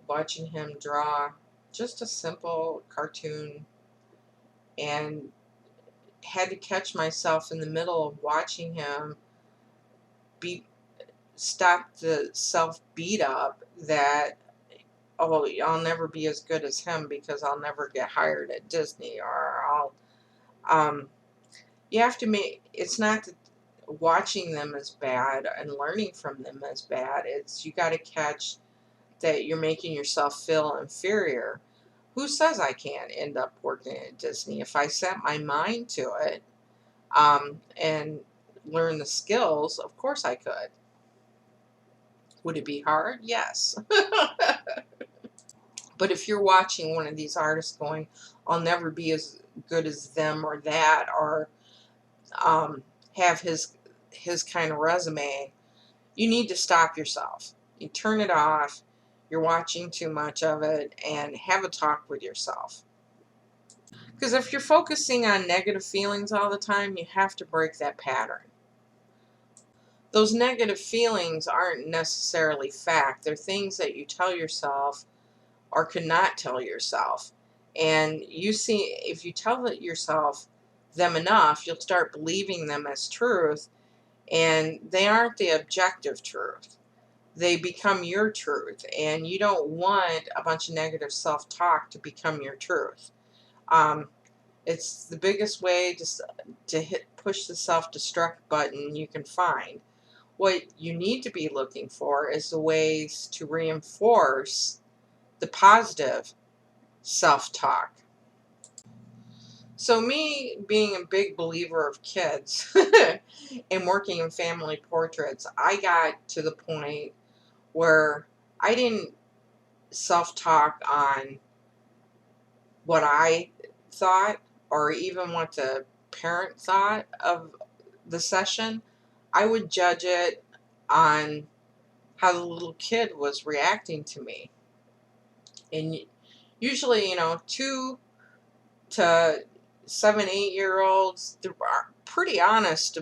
watching him draw just a simple cartoon, and had to catch myself in the middle of watching him be stop the self beat up that, oh, I'll never be as good as him because I'll never get hired at Disney, or I'll um you have to make it's not that watching them as bad and learning from them as bad. It's you got to catch that you're making yourself feel inferior. Who says I can't end up working at Disney if I set my mind to it, and learn the skills? Of course I could. Would it be hard? Yes. But if you're watching one of these artists going, I'll never be as good as them or that, or um, have his kind of resume, you need to stop yourself. You turn it off. You're watching too much of it, and have a talk with yourself. Because if you're focusing on negative feelings all the time, you have to break that pattern. Those negative feelings aren't necessarily fact. They're things that you tell yourself or cannot tell yourself. And you see, if you tell yourself them enough, you'll start believing them as truth, and they aren't the objective truth. They become your truth, and you don't want a bunch of negative self-talk to become your truth. Um, it's the biggest way to push the self-destruct button you can find. What you need to be looking for is the ways to reinforce the positive self-talk. So me being a big believer of kids and working in family portraits, I got to the point where I didn't self-talk on what I thought or even what the parent thought of the session. I would judge it on how the little kid was reacting to me. And usually, 2 to 7, 8 year olds, they're pretty honest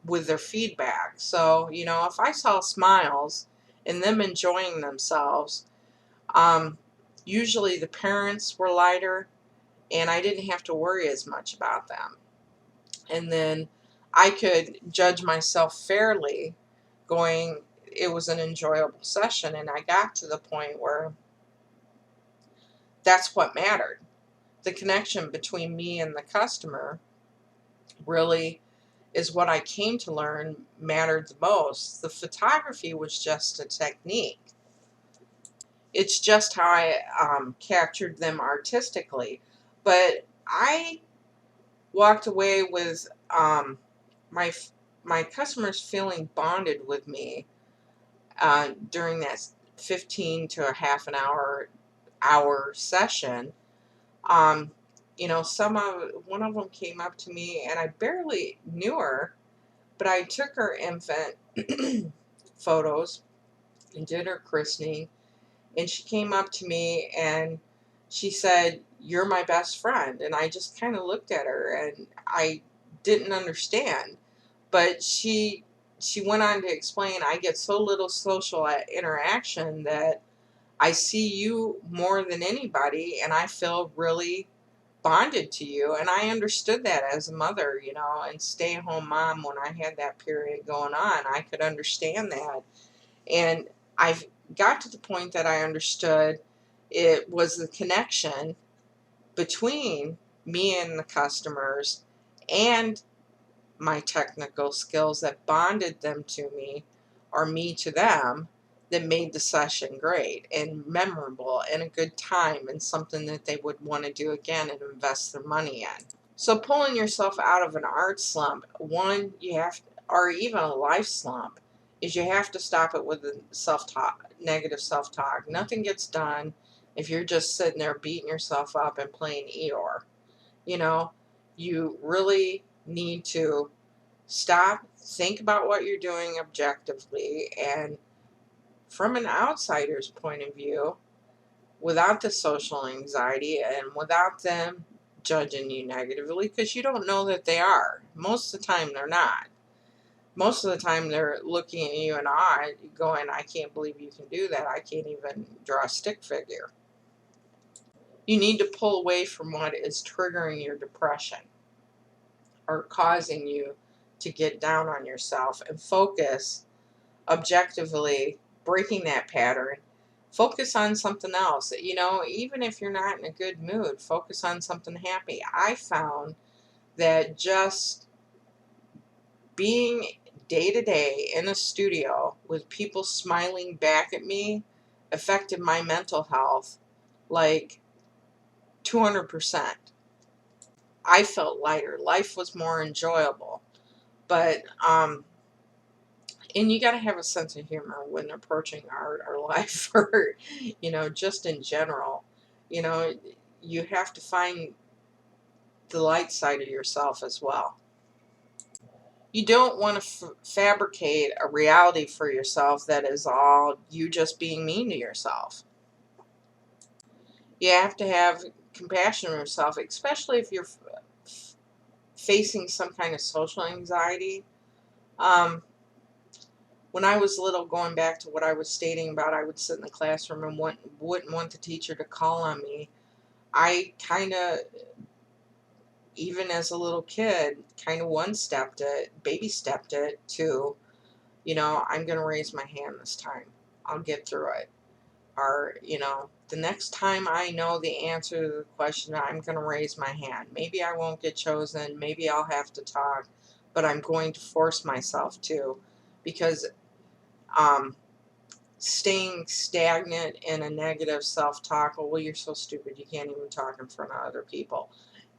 with their feedback. So, if I saw smiles and them enjoying themselves, um, usually the parents were lighter, and I didn't have to worry as much about them. And then I could judge myself fairly, going, it was an enjoyable session, and I got to the point where that's what mattered. The connection between me and the customer really is what I came to learn mattered the most. The photography was just a technique. It's just how I captured them artistically. But I walked away with my my customers feeling bonded with me during that 15 to a half an hour session. Um, one of them came up to me, and I barely knew her, but I took her infant photos and did her christening, and she came up to me and she said, "You're my best friend." And I just kind of looked at her, and I didn't understand, but she went on to explain, I get so little social interaction that I see you more than anybody, and I feel really bonded to you. And I understood that as a mother, and stay-at-home mom, when I had that period going on, I could understand that. And I got to the point that I understood it was the connection between me and the customers and my technical skills that bonded them to me, or me to them, that made the session great and memorable and a good time, and something that they would want to do again and invest their money in. So pulling yourself out of an art slump, one, you have, or even a life slump, is you have to stop it with the self-talk, negative self-talk. Nothing gets done if you're just sitting there beating yourself up and playing Eeyore. You know, you really need to stop, think about what you're doing objectively, and from an outsider's point of view, without the social anxiety and without them judging you negatively, because you don't know that they are. Most of the time, they're not. Most of the time, they're looking at you in awe, going, I can't believe you can do that. I can't even draw a stick figure. You need to pull away from what is triggering your depression or causing you to get down on yourself and focus objectively, breaking that pattern. Focus on something else. You know, even if you're not in a good mood, focus on something happy. I found that just being day to day in a studio with people smiling back at me affected my mental health like 200%. I felt lighter. Life was more enjoyable. But and you got to have a sense of humor when approaching art or life, or just in general. You know, you have to find the light side of yourself as well. You don't want to fabricate a reality for yourself that is all you just being mean to yourself. You have to have compassion on yourself, especially if you're facing some kind of social anxiety. Um, when I was little, going back to what I was stating about, I would sit in the classroom and wouldn't want the teacher to call on me. I kind of, even as a little kid, kind of one-stepped it, baby-stepped it to, I'm going to raise my hand this time. I'll get through it. Or, the next time I know the answer to the question, I'm going to raise my hand. Maybe I won't get chosen. Maybe I'll have to talk. But I'm going to force myself to, because staying stagnant in a negative self-talk, oh, well, you're so stupid, you can't even talk in front of other people,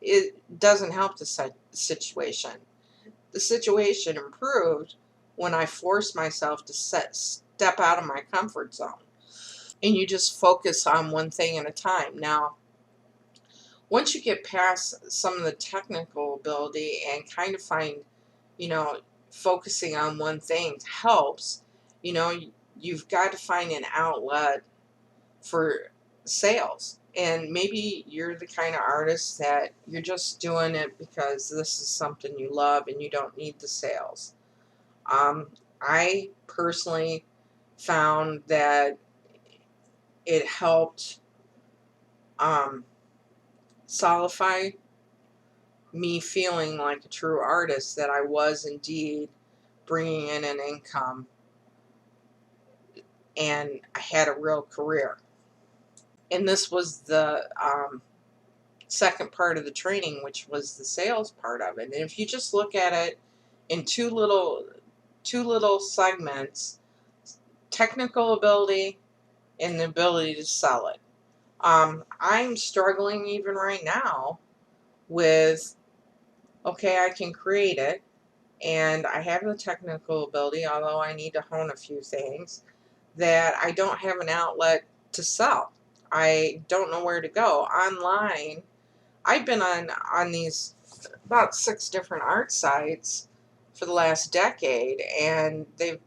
it doesn't help the situation. The situation improved when I forced myself to step out of my comfort zone. And you just focus on one thing at a time. Now, once you get past some of the technical ability and kind of find, you know, focusing on one thing helps, you've got to find an outlet for sales. And maybe you're the kind of artist that you're just doing it because this is something you love and you don't need the sales. I personally found that it helped solidify me feeling like a true artist, that I was indeed bringing in an income and I had a real career. And this was the second part of the training, which was the sales part of it. And if you just look at it in two little segments, technical ability and the ability to sell it. I'm struggling even right now with, okay, I can create it and I have the technical ability, although I need to hone a few things, that I don't have an outlet to sell. I don't know where to go. Online, I've been on these about 6 different art sites for the last decade, and they've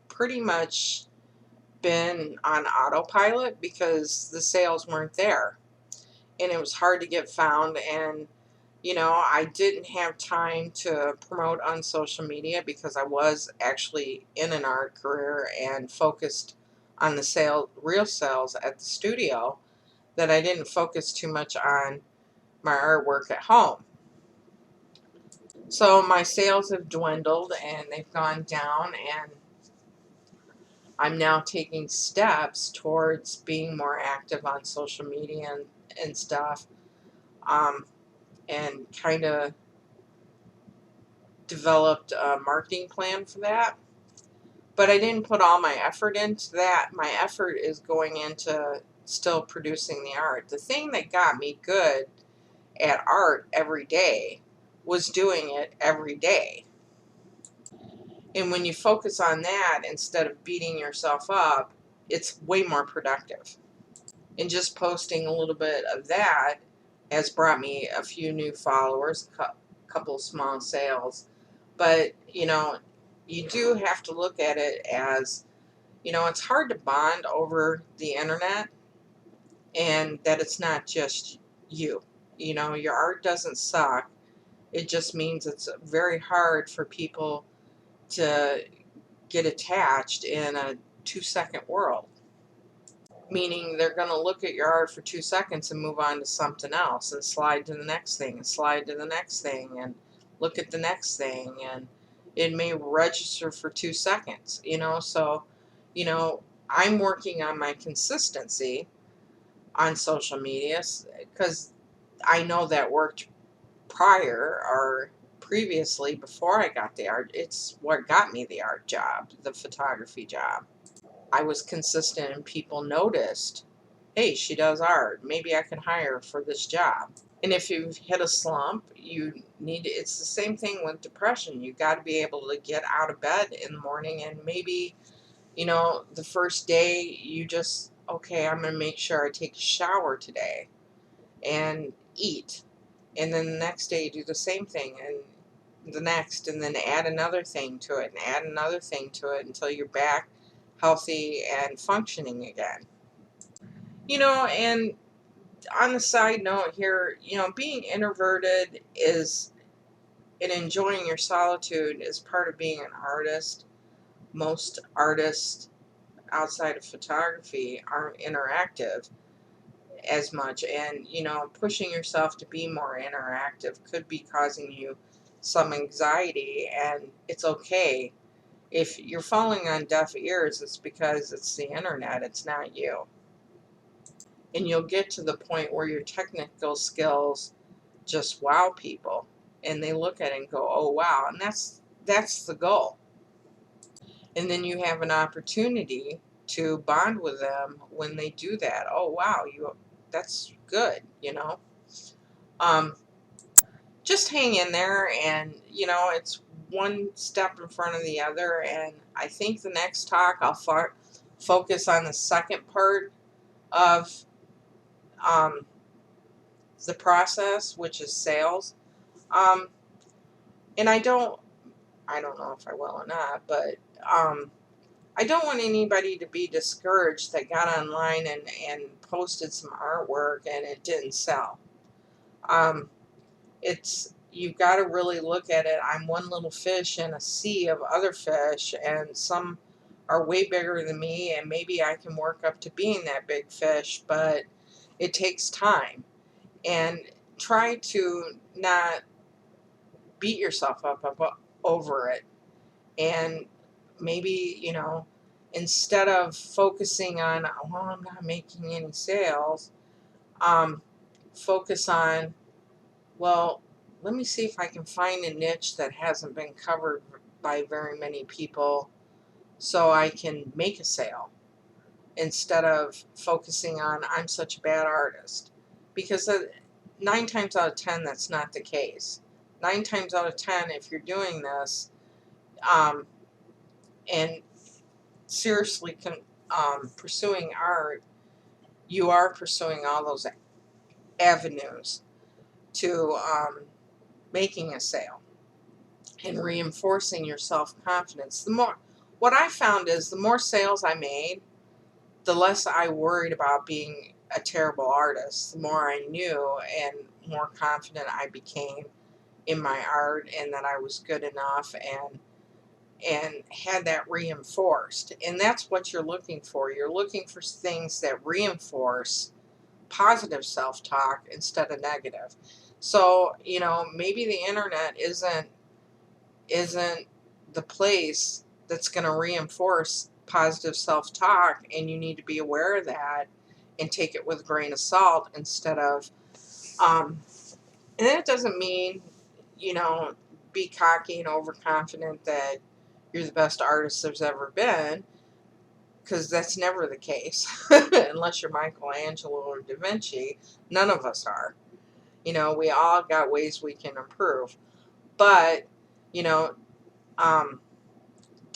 pretty much been on autopilot because the sales weren't there. And it was hard to get found, and I didn't have time to promote on social media because I was actually in an art career and focused on the real sales at the studio, that I didn't focus too much on my artwork at home. So my sales have dwindled and they've gone down, and I'm now taking steps towards being more active on social media and stuff, and kind of developed a marketing plan for that. But I didn't put all my effort into that. My effort is going into still producing the art. The thing that got me good at art every day was doing it every day. And when you focus on that instead of beating yourself up, it's way more productive. And just posting a little bit of that has brought me a few new followers, a couple small sales. But, you do have to look at it as, it's hard to bond over the internet, and that it's not just you. Your art doesn't suck. It just means it's very hard for people to get attached in a 2-second world. Meaning they're going to look at your art for 2 seconds and move on to something else and slide to the next thing and slide to the next thing and look at the next thing, and it may register for 2 seconds, so, I'm working on my consistency on social media because I know that worked prior or previously before I got the art. It's what got me the art job, the photography job. I was consistent and people noticed, hey, she does art. Maybe I can hire her for this job. And if you've hit a slump, it's the same thing with depression. You got to be able to get out of bed in the morning, and maybe, the first day you just, okay, I'm going to make sure I take a shower today and eat. And then the next day you do the same thing, and the next, and then add another thing to it and add another thing to it until you're back healthy and functioning again. And on the side note here, being introverted is and enjoying your solitude is part of being an artist. Most artists outside of photography aren't interactive as much, and pushing yourself to be more interactive could be causing you some anxiety, and it's okay. If you're falling on deaf ears, it's because it's the internet, it's not you. And you'll get to the point where your technical skills just wow people, and they look at it and go, oh wow, and that's the goal. And then you have an opportunity to bond with them when they do that. Oh wow, that's good, um just hang in there, and it's one step in front of the other. And I think the next talk I'll focus on the second part of um, the process, which is sales. Um, and I don't know if I will or not, but I don't want anybody to be discouraged that got online and posted some artwork and it didn't sell. You've got to really look at it. I'm one little fish in a sea of other fish, and some are way bigger than me, and maybe I can work up to being that big fish, but it takes time. And try to not beat yourself up over it. And maybe, instead of focusing on, well, I'm not making any sales, focus on, well, let me see if I can find a niche that hasn't been covered by very many people so I can make a sale, instead of focusing on, I'm such a bad artist. Because 9 times out of 10, that's not the case. 9 times out of 10, if you're doing this and seriously pursuing art, you are pursuing all those avenues to making a sale and reinforcing your self-confidence. What I found is the more sales I made, the less I worried about being a terrible artist. The more I knew and more confident I became in my art, and that I was good enough, and had that reinforced. And that's what you're looking for. You're looking for things that reinforce positive self-talk instead of negative. So, maybe the internet isn't the place that's going to reinforce positive self-talk, and you need to be aware of that and take it with a grain of salt instead of and that doesn't mean, be cocky and overconfident that you're the best artist there's ever been, because that's never the case. Unless you're Michelangelo or Da Vinci, none of us are. We all got ways we can improve. But, you know, um,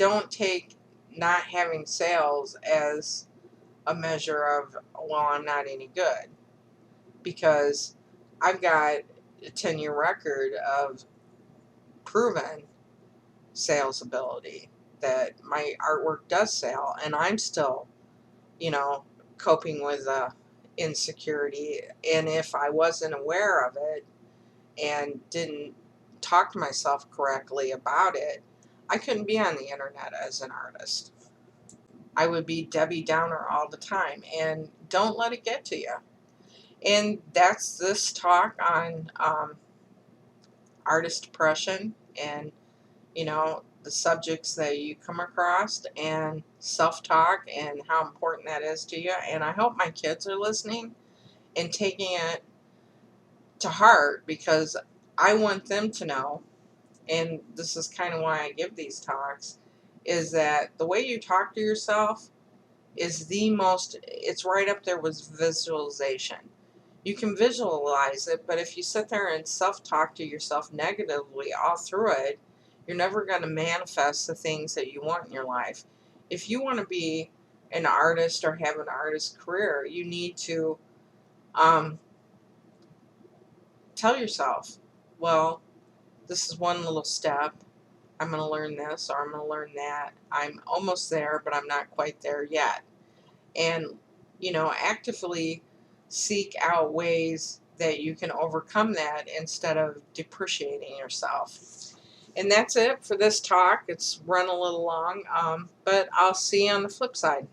don't take not having sales as a measure of, well, I'm not any good, because I've got a 10-year record of proven sales ability, that my artwork does sell, and I'm still, you know, coping with insecurity. And if I wasn't aware of it and didn't talk to myself correctly about it, I couldn't be on the internet as an artist. I would be Debbie Downer all the time, and don't let it get to you. And that's this talk on artist depression, and the subjects that you come across, and self-talk, and how important that is to you. And I hope my kids are listening and taking it to heart, because I want them to know, and this is kind of why I give these talks, is that the way you talk to yourself is it's right up there with visualization. You can visualize it, but if you sit there and self-talk to yourself negatively all through it, you're never going to manifest the things that you want in your life. If you want to be an artist or have an artist career, you need to tell yourself, well, this is one little step. I'm going to learn this, or I'm going to learn that. I'm almost there, but I'm not quite there yet. And, actively seek out ways that you can overcome that instead of depreciating yourself. And that's it for this talk. It's run a little long, but I'll see you on the flip side.